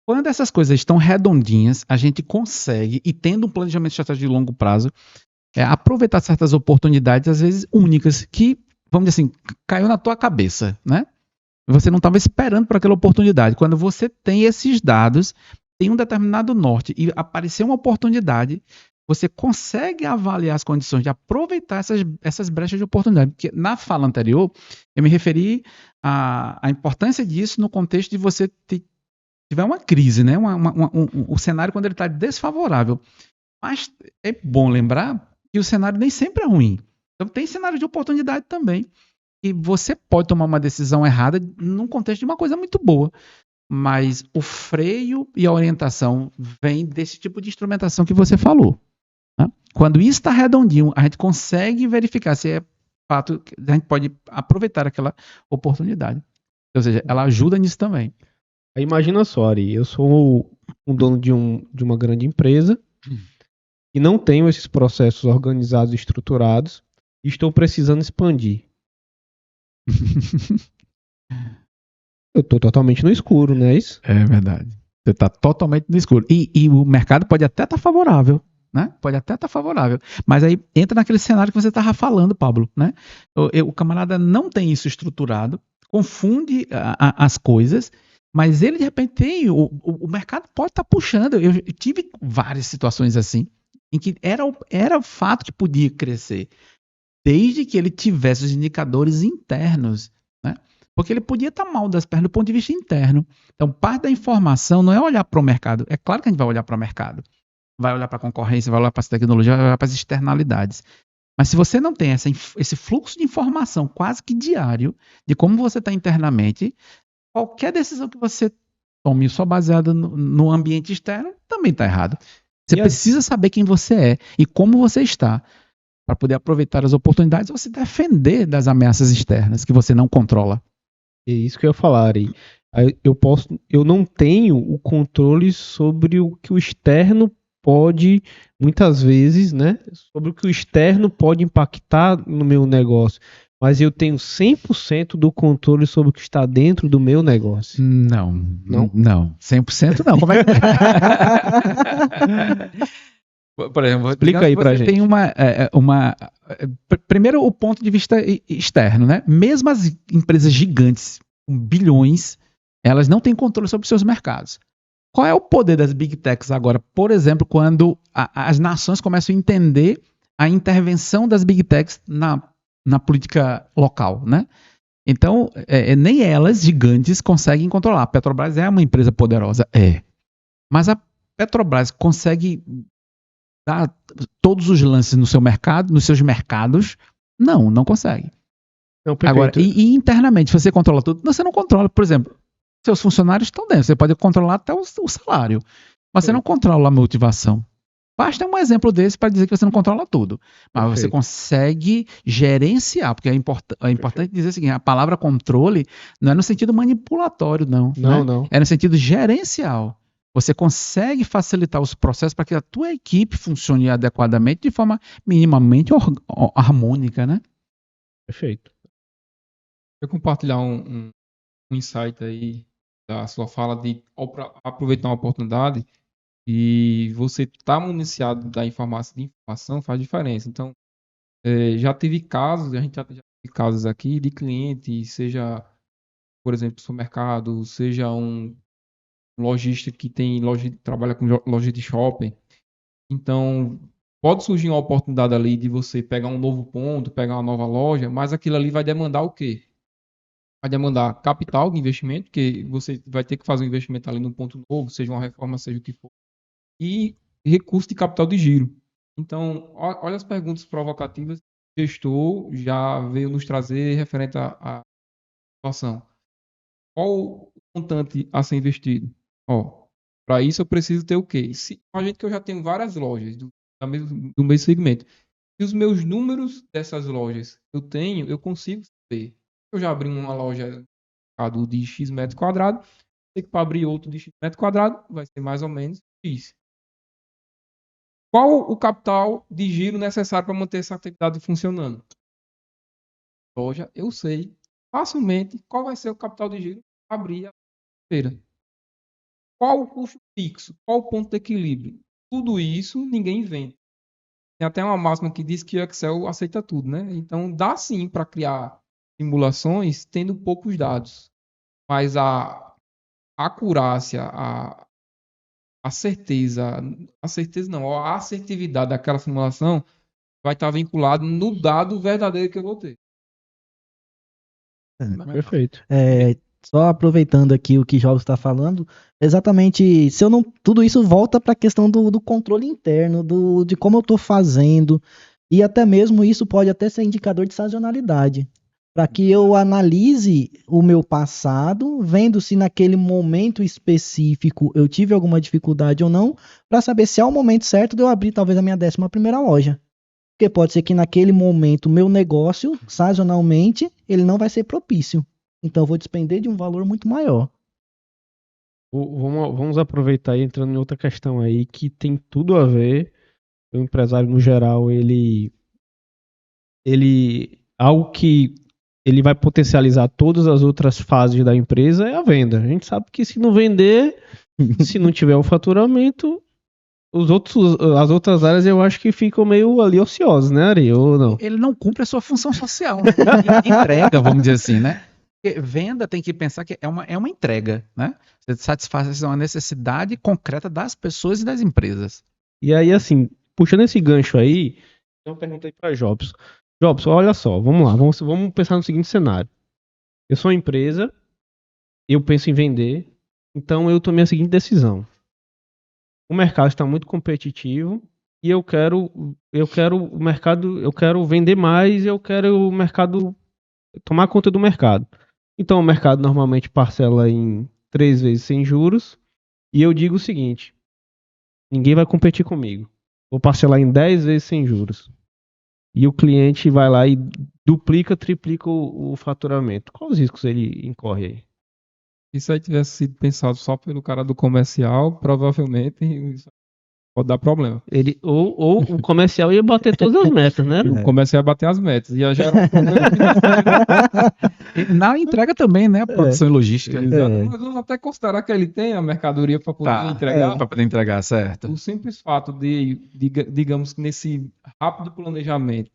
Quando essas coisas estão redondinhas, a gente consegue, e tendo um planejamento estratégico de longo prazo, aproveitar certas oportunidades, às vezes únicas, que, vamos dizer assim, caiu na tua cabeça, né? Você não estava esperando por aquela oportunidade. Quando você tem esses dados, tem um determinado norte e apareceu uma oportunidade, você consegue avaliar as condições de aproveitar essas brechas de oportunidade. Porque na fala anterior, eu me referi à importância disso no contexto de você tiver uma crise, né? O cenário quando ele está desfavorável. Mas é bom lembrar que o cenário nem sempre é ruim. Então tem cenário de oportunidade também. E você pode tomar uma decisão errada num contexto de uma coisa muito boa. Mas o freio e a orientação vem desse tipo de instrumentação que você falou. Né? Quando isso está redondinho, a gente consegue verificar se é fato, a gente pode aproveitar aquela oportunidade. Ou seja, ela ajuda nisso também. Aí imagina só, Ari, eu sou um dono de uma grande empresa e não tenho esses processos organizados e estruturados e estou precisando expandir. Eu estou totalmente no escuro, não é isso? É verdade. Você está totalmente no escuro. E o mercado pode até estar favorável, né? Pode até estar favorável. Mas aí entra naquele cenário que você estava falando, Pablo, né? O camarada não tem isso estruturado, confunde as coisas, mas ele de repente tem. O mercado pode estar puxando. Eu tive várias situações assim, em que era fato que podia crescer, desde que ele tivesse os indicadores internos, né? Porque ele podia estar mal das pernas do ponto de vista interno. Então, parte da informação não é olhar para o mercado. É claro que a gente vai olhar para o mercado. Vai olhar para a concorrência, vai olhar para a tecnologia, vai olhar para as externalidades. Mas se você não tem esse fluxo de informação quase que diário de como você está internamente, qualquer decisão que você tome só baseada no ambiente externo também está errado. Você precisa saber quem você é e como você está para poder aproveitar as oportunidades ou se defender das ameaças externas que você não controla. É isso que eu ia falar, Ari. Eu não tenho o controle sobre o que o externo pode, muitas vezes, né? Sobre o que o externo pode impactar no meu negócio. Mas eu tenho 100% do controle sobre o que está dentro do meu negócio. Não. Não? Não. 100% não. Como é que... Por exemplo, explica aí pra gente. Tem primeiro, o ponto de vista externo, né? Mesmo as empresas gigantes, com bilhões, elas não têm controle sobre seus mercados. Qual é o poder das big techs agora? Por exemplo, quando as nações começam a entender a intervenção das big techs na política local, né? Então, nem elas, gigantes, conseguem controlar. A Petrobras é uma empresa poderosa, mas a Petrobras consegue dar todos os lances no seu mercado, nos seus mercados? Não consegue. Não, agora, e internamente, você controla tudo? Você não controla, por exemplo, seus funcionários estão dentro, você pode controlar até o salário, mas você não controla a motivação. Basta um exemplo desse para dizer que você não controla tudo, mas você consegue gerenciar, porque é importante dizer o seguinte, a palavra controle não é no sentido manipulatório, não. Não. É no sentido gerencial. Você consegue facilitar os processos para que a tua equipe funcione adequadamente de forma minimamente harmônica, né? Perfeito. Eu compartilhar um insight aí da sua fala de aproveitar uma oportunidade e você estar municiado de informação faz diferença. Então, já teve casos, a gente já teve casos aqui de cliente, seja, por exemplo, supermercado, seja um lojista que trabalha com loja de shopping. Então, pode surgir uma oportunidade ali de você pegar um novo ponto, pegar uma nova loja, mas aquilo ali vai demandar o quê? Vai demandar capital de investimento, porque você vai ter que fazer um investimento ali num ponto novo, seja uma reforma, seja o que for, e recurso de capital de giro. Então, olha as perguntas provocativas que o gestor já veio nos trazer referente à situação. Qual o montante a ser investido? Para isso eu preciso ter o quê? A gente que eu já tenho várias lojas do mesmo segmento. Se os meus números dessas lojas eu consigo saber. Eu já abri uma loja de X metros quadrados, sei que para abrir outro de X metros quadrados vai ser mais ou menos X. Qual o capital de giro necessário para manter essa atividade funcionando? Loja, eu sei facilmente qual vai ser o capital de giro para abrir a feira. Qual o custo fixo? Qual o ponto de equilíbrio? Tudo isso ninguém inventa. Tem até uma máxima que diz que o Excel aceita tudo, né? Então dá sim para criar simulações tendo poucos dados, mas a acurácia, a certeza não, a assertividade daquela simulação vai estar vinculado no dado verdadeiro que eu vou ter. Perfeito. Só aproveitando aqui o que Jobs está falando, exatamente, se eu não, tudo isso volta para a questão do controle interno, de como eu estou fazendo, e até mesmo isso pode até ser indicador de sazonalidade, para que eu analise o meu passado, vendo se naquele momento específico eu tive alguma dificuldade ou não, para saber se é o momento certo de eu abrir talvez a minha 11ª loja. Porque pode ser que naquele momento o meu negócio, sazonalmente, ele não vai ser propício. Então eu vou despender de um valor muito maior. Vamos aproveitar e entrando em outra questão aí que tem tudo a ver. O empresário no geral, ele algo que ele vai potencializar todas as outras fases da empresa é a venda. A gente sabe que se não vender, se não tiver o faturamento, as outras áreas eu acho que ficam meio ali ociosas, né, Ari? Ou não? Ele não cumpre a sua função social, né? Entrega, vamos dizer assim, né? Porque venda tem que pensar que é uma entrega, né? Você satisfaz uma necessidade concreta das pessoas e das empresas. E aí, assim, puxando esse gancho aí, eu perguntei para Jobs. Jobs, olha só, vamos lá, vamos pensar no seguinte cenário. Eu sou uma empresa, eu penso em vender, então eu tomei a seguinte decisão. O mercado está muito competitivo e eu quero o mercado, eu quero vender mais, eu quero o mercado tomar conta do mercado. Então o mercado normalmente parcela em 3 vezes sem juros e eu digo o seguinte: ninguém vai competir comigo. Vou parcelar em 10 vezes sem juros. E o cliente vai lá e duplica, triplica o faturamento. Quais os riscos ele incorre aí? Se isso aí tivesse sido pensado só pelo cara do comercial, provavelmente isso pode dar problema. Ou o comercial ia bater todas as metas, né? O comercial ia bater as metas. Ia gerar um problema E na entrega também, né? A produção e logística. Exato. Mas vamos até considerar que ele tem a mercadoria para poder entregar. Para poder entregar, certo. O simples fato digamos que nesse rápido planejamento,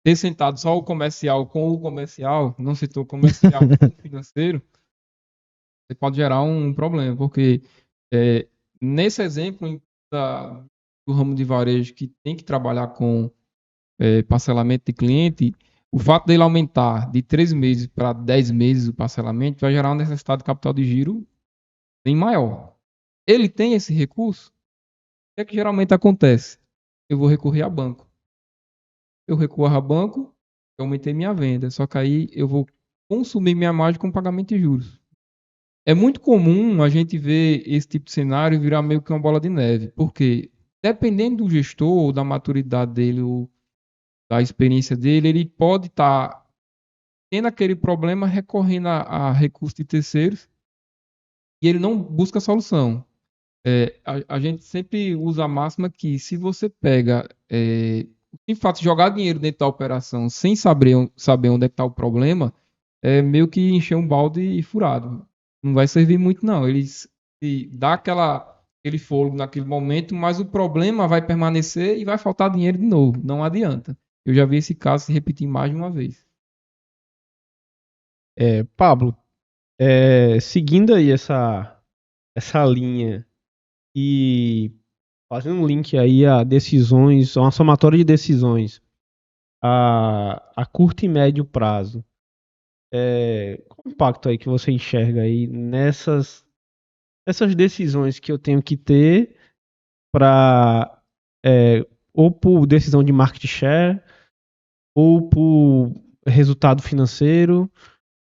ter sentado só o comercial com o comercial, não citou comercial com o financeiro, você pode gerar um problema, porque nesse exemplo do ramo de varejo que tem que trabalhar com parcelamento de cliente, o fato dele aumentar de 3 meses para 10 meses o parcelamento vai gerar uma necessidade de capital de giro bem maior. Ele tem esse recurso? O que geralmente acontece? Eu vou recorrer a banco. Eu recorro a banco, eu aumentei minha venda, só que aí eu vou consumir minha margem com pagamento de juros. É muito comum a gente ver esse tipo de cenário virar meio que uma bola de neve, porque dependendo do gestor, da maturidade dele, ou da experiência dele, ele pode estar tendo aquele problema recorrendo a recursos de terceiros e ele não busca solução. A gente sempre usa a máxima que se você pega, de fato, jogar dinheiro dentro da operação sem saber onde é que está o problema, é meio que encher um balde furado. Não vai servir muito, não. Ele dá aquele fôlego naquele momento, mas o problema vai permanecer e vai faltar dinheiro de novo. Não adianta. Eu já vi esse caso se repetir mais de uma vez. Pablo, seguindo aí essa linha e fazendo um link aí a decisões, uma somatória de decisões a curto e médio prazo, qual o impacto aí que você enxerga aí nessas decisões que eu tenho que ter para ou por decisão de market share, ou por resultado financeiro,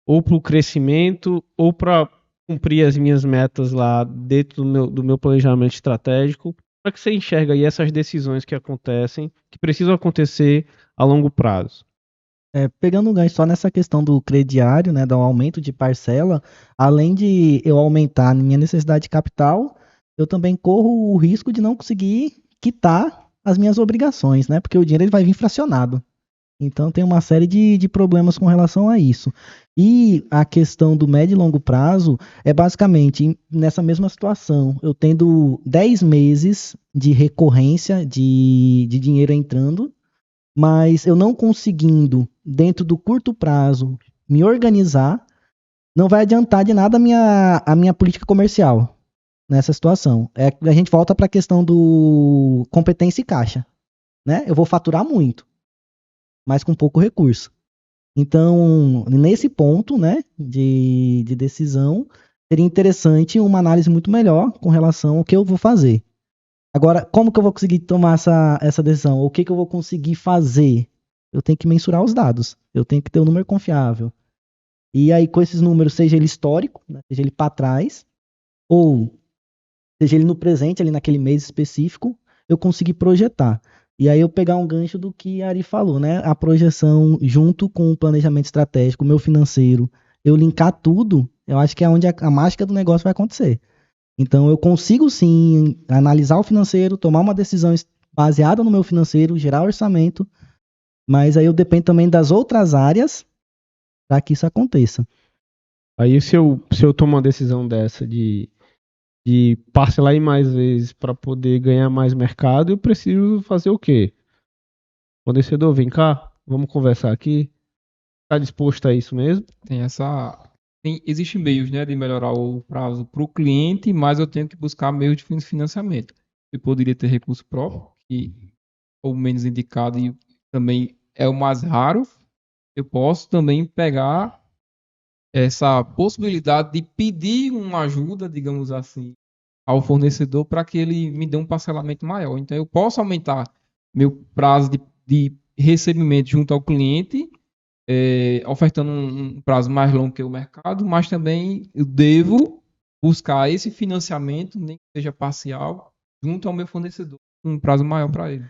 ou para o crescimento, ou para cumprir as minhas metas lá dentro do meu planejamento estratégico? Como é que você enxerga aí essas decisões que acontecem, que precisam acontecer a longo prazo? Pegando um gancho só nessa questão do crediário, né, do aumento de parcela, além de eu aumentar a minha necessidade de capital, eu também corro o risco de não conseguir quitar as minhas obrigações, né, porque o dinheiro ele vai vir fracionado. Então tem uma série de problemas com relação a isso. E a questão do médio e longo prazo é basicamente nessa mesma situação. Eu tendo 10 meses de recorrência de dinheiro entrando, mas eu não conseguindo, dentro do curto prazo, me organizar, não vai adiantar de nada a minha política comercial nessa situação. A gente volta para a questão do competência e caixa, né? Eu vou faturar muito, mas com pouco recurso. Então, nesse ponto, né, de decisão, seria interessante uma análise muito melhor com relação ao que eu vou fazer. Agora, como que eu vou conseguir tomar essa decisão? O que eu vou conseguir fazer? Eu tenho que mensurar os dados. Eu tenho que ter um número confiável. E aí, com esses números, seja ele histórico, né, seja ele para trás, ou seja ele no presente, ali naquele mês específico, eu conseguir projetar. E aí eu pegar um gancho do que a Ari falou, né? A projeção junto com o planejamento estratégico, o meu financeiro, eu linkar tudo, eu acho que é onde a mágica do negócio vai acontecer. Então eu consigo sim analisar o financeiro, tomar uma decisão baseada no meu financeiro, gerar orçamento, mas aí eu dependo também das outras áreas para que isso aconteça. Aí se eu tomo uma decisão dessa de parcelar em mais vezes para poder ganhar mais mercado, eu preciso fazer o quê? Fornecedor, vem cá, vamos conversar aqui. Está disposto a isso mesmo? Existem meios, né, de melhorar o prazo para o cliente, mas eu tenho que buscar meios de financiamento. Eu poderia ter recurso próprio, que é o menos indicado e também é o mais raro. Eu posso também pegar essa possibilidade de pedir uma ajuda, digamos assim, ao fornecedor para que ele me dê um parcelamento maior. Então, eu posso aumentar meu prazo de recebimento junto ao cliente, ofertando um prazo mais longo que o mercado, mas também eu devo buscar esse financiamento, nem que seja parcial, junto ao meu fornecedor, um prazo maior para ele.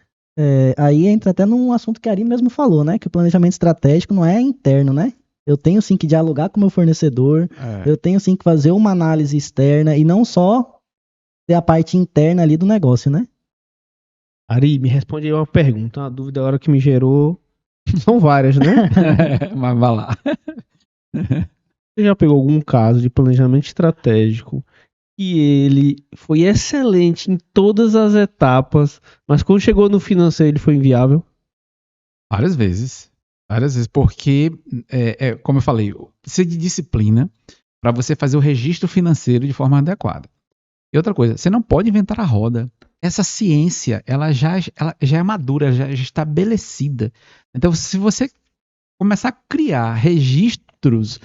Aí entra até num assunto que a Ari mesmo falou, né? Que o planejamento estratégico não é interno, né? Eu tenho sim que dialogar com o meu fornecedor, eu tenho sim que fazer uma análise externa e não só ter a parte interna ali do negócio, né? Ari, me responde aí uma pergunta, uma dúvida agora que me gerou. São várias, né? Mas vai lá. Você já pegou algum caso de planejamento estratégico que ele foi excelente em todas as etapas, mas quando chegou no financeiro ele foi inviável? Várias vezes. Várias vezes, porque, como eu falei, precisa de disciplina para você fazer o registro financeiro de forma adequada. E outra coisa, você não pode inventar a roda. Essa ciência, ela já é madura, já é estabelecida. Então, se você começar a criar registros,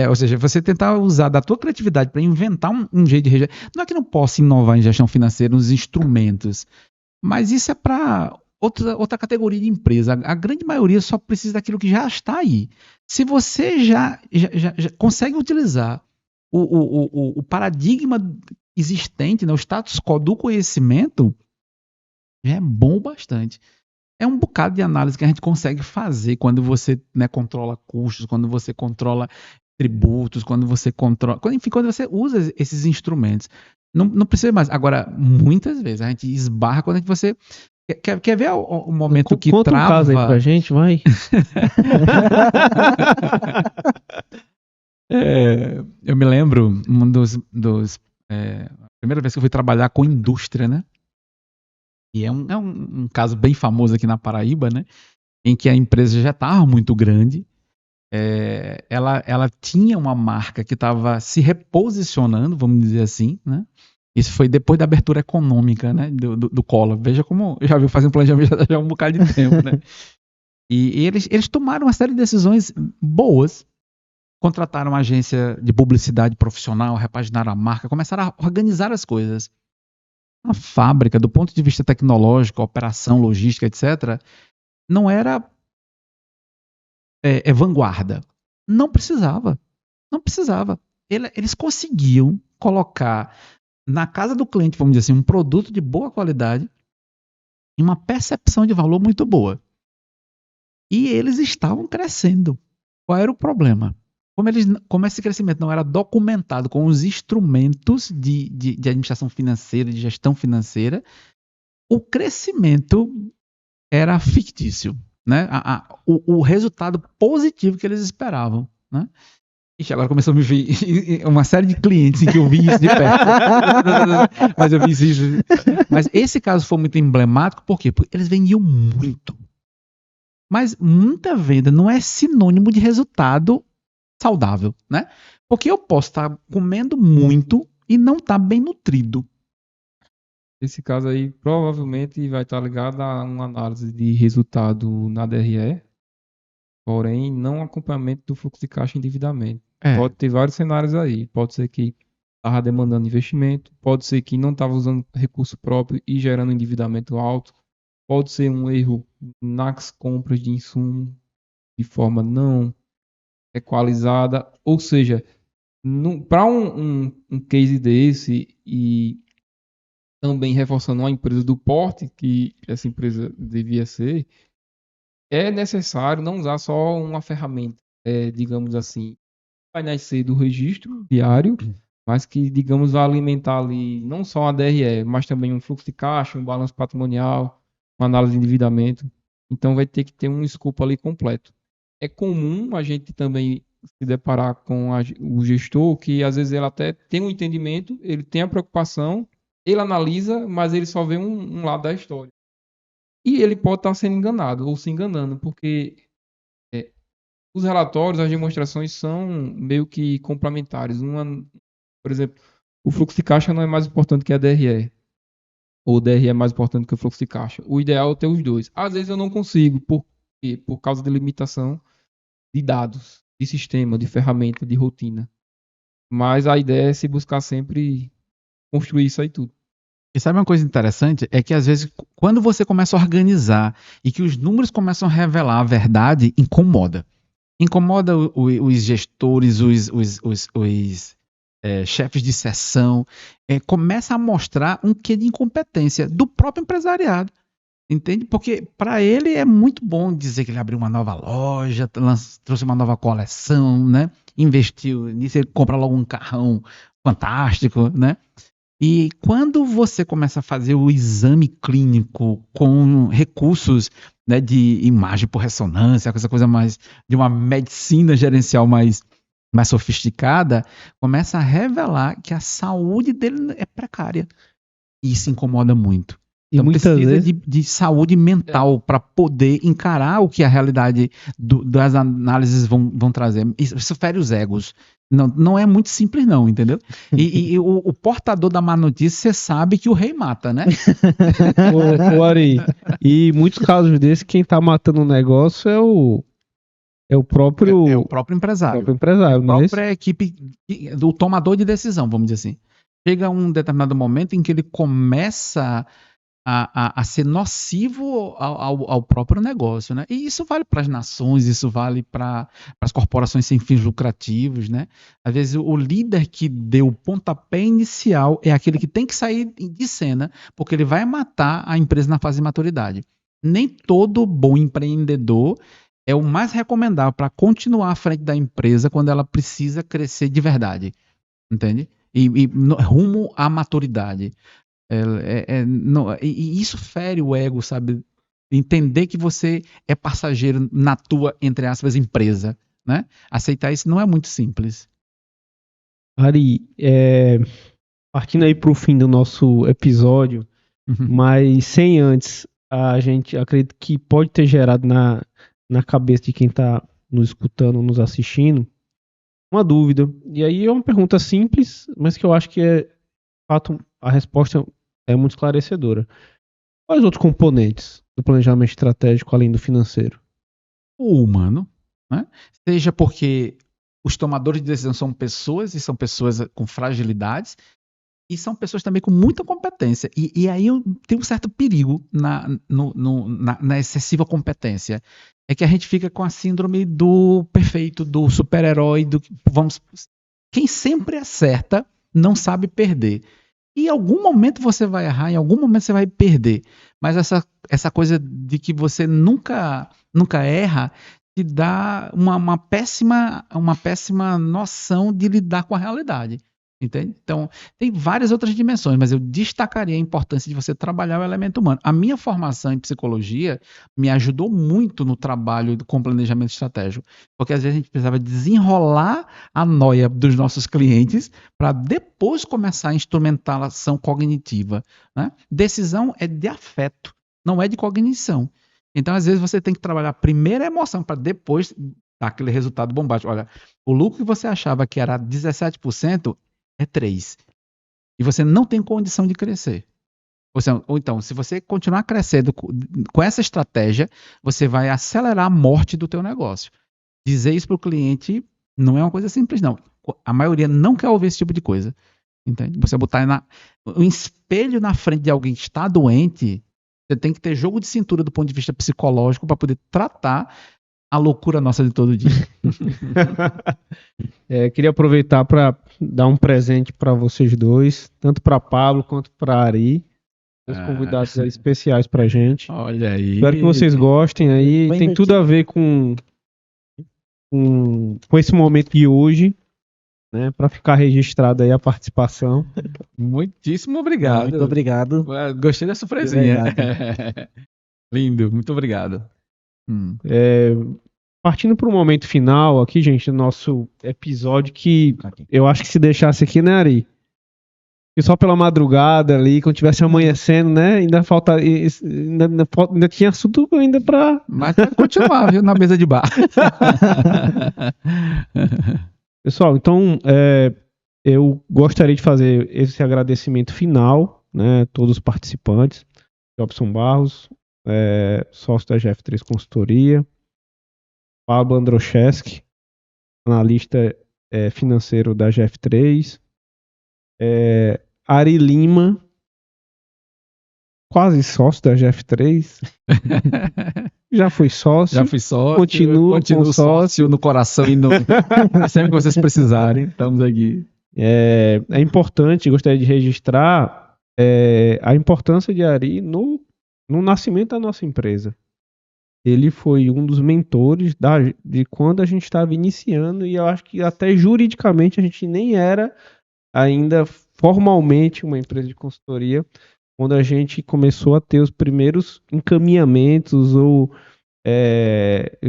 ou seja, você tentar usar da tua criatividade para inventar um jeito de registro, não é que não possa inovar em gestão financeira, nos instrumentos, mas isso é para outra categoria de empresa. A grande maioria só precisa daquilo que já está aí. Se você já consegue utilizar o paradigma existente, né, o status quo do conhecimento, já é bom o bastante. É um bocado de análise que a gente consegue fazer quando você, né, controla custos, quando você controla tributos, quando você controla. Enfim, quando você usa esses instrumentos. Não precisa mais. Agora, muitas vezes a gente esbarra quando você. Quer ver o momento que conta trava? Um caso aí pra gente, vai. Eu me lembro, a primeira vez que eu fui trabalhar com indústria, né? E é um caso bem famoso aqui na Paraíba, né? Em que a empresa já estava muito grande. Ela tinha uma marca que estava se reposicionando, vamos dizer assim, né? Isso foi depois da abertura econômica, né, do Collor. Veja como eu já vi fazendo planejamento já há um bocado de tempo, né? E eles tomaram uma série de decisões boas. Contrataram uma agência de publicidade profissional, repaginaram a marca, começaram a organizar as coisas. A fábrica, do ponto de vista tecnológico, operação, logística, etc., não era vanguarda. Não precisava. Não precisava. Eles conseguiam colocar na casa do cliente, vamos dizer assim, um produto de boa qualidade e uma percepção de valor muito boa. E eles estavam crescendo. Qual era o problema? Como esse crescimento não era documentado com os instrumentos de administração financeira, de gestão financeira, o crescimento era fictício. né, o resultado positivo que eles esperavam, né? Ixi, agora começou a me vir uma série de clientes em que eu vi isso de perto. Mas eu vi isso. Mas esse caso foi muito emblemático, por quê? Porque eles vendiam muito. Mas muita venda não é sinônimo de resultado saudável, né? Porque eu posso estar comendo muito e não estar bem nutrido. Esse caso aí provavelmente vai estar ligado a uma análise de resultado na DRE, porém não acompanhamento do fluxo de caixa e endividamento. Pode ter vários cenários aí. Pode ser que estava demandando investimento, pode ser que não estava usando recurso próprio e gerando endividamento alto, pode ser um erro nas compras de insumo de forma não equalizada, ou seja, para um case desse e também reforçando uma empresa do porte que essa empresa devia ser, é necessário não usar só uma ferramenta, digamos assim, vai nascer do registro diário, mas que, digamos, vai alimentar ali não só a DRE, mas também um fluxo de caixa, um balanço patrimonial, uma análise de endividamento. Então vai ter que ter um escopo ali completo. É comum a gente também se deparar com o gestor que às vezes ele até tem um entendimento, ele tem a preocupação, ele analisa, mas ele só vê um lado da história. E ele pode estar sendo enganado ou se enganando, porque os relatórios, as demonstrações são meio que complementares. Por exemplo, o fluxo de caixa não é mais importante que a DRE. Ou o DRE é mais importante que o fluxo de caixa. O ideal é ter os dois. Às vezes eu não consigo, por causa de limitação de dados, de sistema, de ferramenta, de rotina. Mas a ideia é se buscar sempre construir isso aí tudo. E sabe uma coisa interessante? É que às vezes, quando você começa a organizar e que os números começam a revelar a verdade, incomoda. Incomoda os gestores, os chefes de seção, começa a mostrar um quê de incompetência do próprio empresariado, entende? Porque para ele é muito bom dizer que ele abriu uma nova loja, trouxe uma nova coleção, né? Investiu nisso, ele compra logo um carrão fantástico, né? E quando você começa a fazer o exame clínico com recursos, né, de imagem por ressonância, essa coisa mais de uma medicina gerencial mais sofisticada, começa a revelar que a saúde dele é precária. E isso incomoda muito. Então precisa de saúde mental para poder encarar o que a realidade das análises vão trazer. Isso fere os egos. Não é muito simples não, entendeu? E o portador da má notícia, você sabe que o rei mata, né? Ô, Ari, e muitos casos desses, quem tá matando o negócio é o próprio... É o próprio empresário. A própria equipe, do tomador de decisão, vamos dizer assim. Chega um determinado momento em que ele começa a ser nocivo ao próprio negócio, né? E isso vale para as nações, isso vale para as corporações sem fins lucrativos, né? Às vezes o líder que deu o pontapé inicial é aquele que tem que sair de cena, porque ele vai matar a empresa na fase de maturidade. Nem todo bom empreendedor é o mais recomendável para continuar à frente da empresa quando ela precisa crescer de verdade, entende? E rumo à maturidade. E isso fere o ego, sabe? Entender que você é passageiro na tua, entre aspas, empresa, né? Aceitar isso não é muito simples. Ari, partindo aí para o fim do nosso episódio, mas sem antes, a gente acredita que pode ter gerado na cabeça de quem está nos escutando, nos assistindo, uma dúvida. E aí é uma pergunta simples, mas que eu acho que de fato, a resposta é muito esclarecedora. Quais outros componentes do planejamento estratégico além do financeiro? O humano, né? Seja porque os tomadores de decisão são pessoas e são pessoas com fragilidades e são pessoas também com muita competência. E aí tem um certo perigo na excessiva competência. É que a gente fica com a síndrome do perfeito, do super-herói, quem sempre acerta não sabe perder. E em algum momento você vai errar, em algum momento você vai perder. Mas essa coisa de que você nunca erra te dá uma péssima noção de lidar com a realidade. Entende? Então, tem várias outras dimensões, mas eu destacaria a importância de você trabalhar o elemento humano. A minha formação em psicologia me ajudou muito no trabalho com planejamento estratégico, porque às vezes a gente precisava desenrolar a noia dos nossos clientes para depois começar a instrumentalização cognitiva, né? Decisão é de afeto, não é de cognição. Então, às vezes, você tem que trabalhar primeiro a emoção para depois dar aquele resultado bombástico. Olha, o lucro que você achava que era 17%, é 3. E você não tem condição de crescer. Ou então, se você continuar crescendo com essa estratégia, você vai acelerar a morte do teu negócio. Dizer isso para o cliente não é uma coisa simples, não. A maioria não quer ouvir esse tipo de coisa. Entende? Você botar um espelho na frente de alguém que está doente, você tem que ter jogo de cintura do ponto de vista psicológico para poder tratar a loucura nossa de todo dia. Queria aproveitar para dar um presente para vocês dois, tanto para Pablo quanto para Ari, os convidados aí especiais para gente. Olha aí. Espero que vocês gostem aí. Tem tudo a ver com esse momento de hoje, né? Para ficar registrada aí a participação. Muitíssimo obrigado. Muito obrigado. Gostei da surpresinha. Lindo, muito obrigado. Partindo para o momento final aqui, gente, do nosso episódio, que eu acho que se deixasse aqui, né, Ari? E só pela madrugada ali, quando tivesse amanhecendo, né? Ainda falta. Ainda tinha assunto ainda para. Mas pode continuar, viu? Na mesa de bar. Pessoal, então eu gostaria de fazer esse agradecimento final, né? A todos os participantes. Jobson Barros, sócio da GF3 Consultoria. Pablo Androszewski, analista financeiro da GF3. Ari Lima, quase sócio da GF3. Já fui sócio. Já fui sócio. Continuo sócio no coração e sempre que vocês precisarem, estamos aqui. É importante, gostaria de registrar a importância de Ari no nascimento da nossa empresa. Ele foi um dos mentores de quando a gente estava iniciando, e eu acho que até juridicamente a gente nem era ainda formalmente uma empresa de consultoria, quando a gente começou a ter os primeiros encaminhamentos ou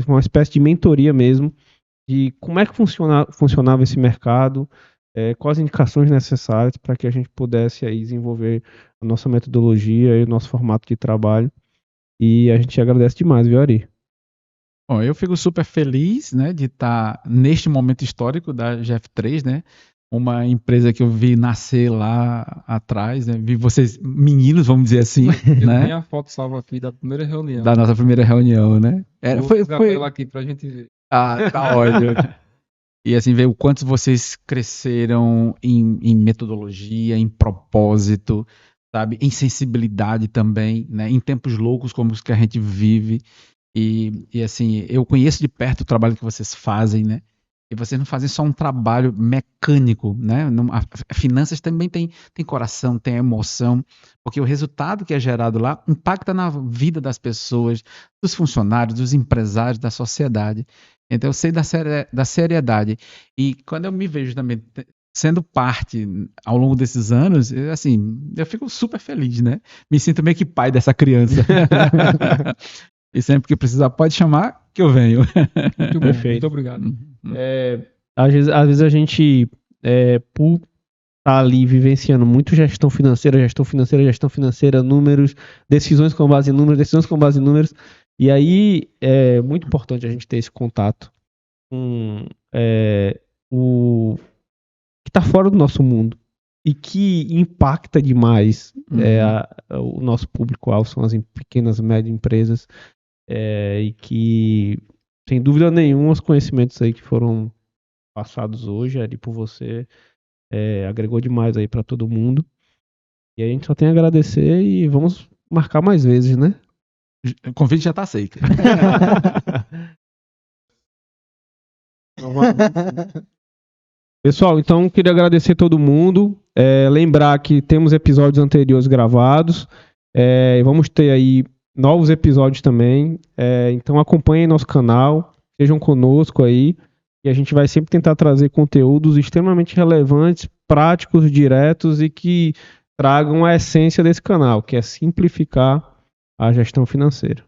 uma espécie de mentoria mesmo, de como é que funcionava esse mercado, quais indicações necessárias para que a gente pudesse aí desenvolver a nossa metodologia e o nosso formato de trabalho. E a gente agradece demais, viu, Ari? Bom, eu fico super feliz, né, de estar neste momento histórico da GF3, né? Uma empresa que eu vi nascer lá atrás, né? Vi vocês meninos, vamos dizer assim, né? Tem a foto salva aqui da primeira reunião. Da nossa primeira reunião, né? Foi ela aqui pra gente ver. Ah, tá ótimo. E assim, ver o quanto vocês cresceram em metodologia, em propósito, sabe, em sensibilidade também, né, em tempos loucos como os que a gente vive, e assim, eu conheço de perto o trabalho que vocês fazem, né, e vocês não fazem só um trabalho mecânico, né, finanças também tem coração, tem emoção, porque o resultado que é gerado lá impacta na vida das pessoas, dos funcionários, dos empresários, da sociedade. Então eu sei da seriedade, e quando eu me vejo também sendo parte ao longo desses anos, eu fico super feliz, né? Me sinto meio que pai dessa criança. E sempre que precisar, pode chamar que eu venho. Muito bom, perfeito. Muito obrigado. Às vezes a gente, por estar ali vivenciando muito gestão financeira, números, decisões com base em números, e aí é muito importante a gente ter esse contato com o que está fora do nosso mundo e que impacta demais o nosso público-alvo, são as pequenas e médias empresas, e que, sem dúvida nenhuma, os conhecimentos aí que foram passados hoje ali por você agregou demais aí para todo mundo, e a gente só tem a agradecer e vamos marcar mais vezes, né? O convite já está aceito. Pessoal, então queria agradecer a todo mundo, lembrar que temos episódios anteriores gravados, vamos ter aí novos episódios também, então acompanhem nosso canal, sejam conosco aí, E a gente vai sempre tentar trazer conteúdos extremamente relevantes, práticos, diretos e que tragam a essência desse canal, que é simplificar a gestão financeira.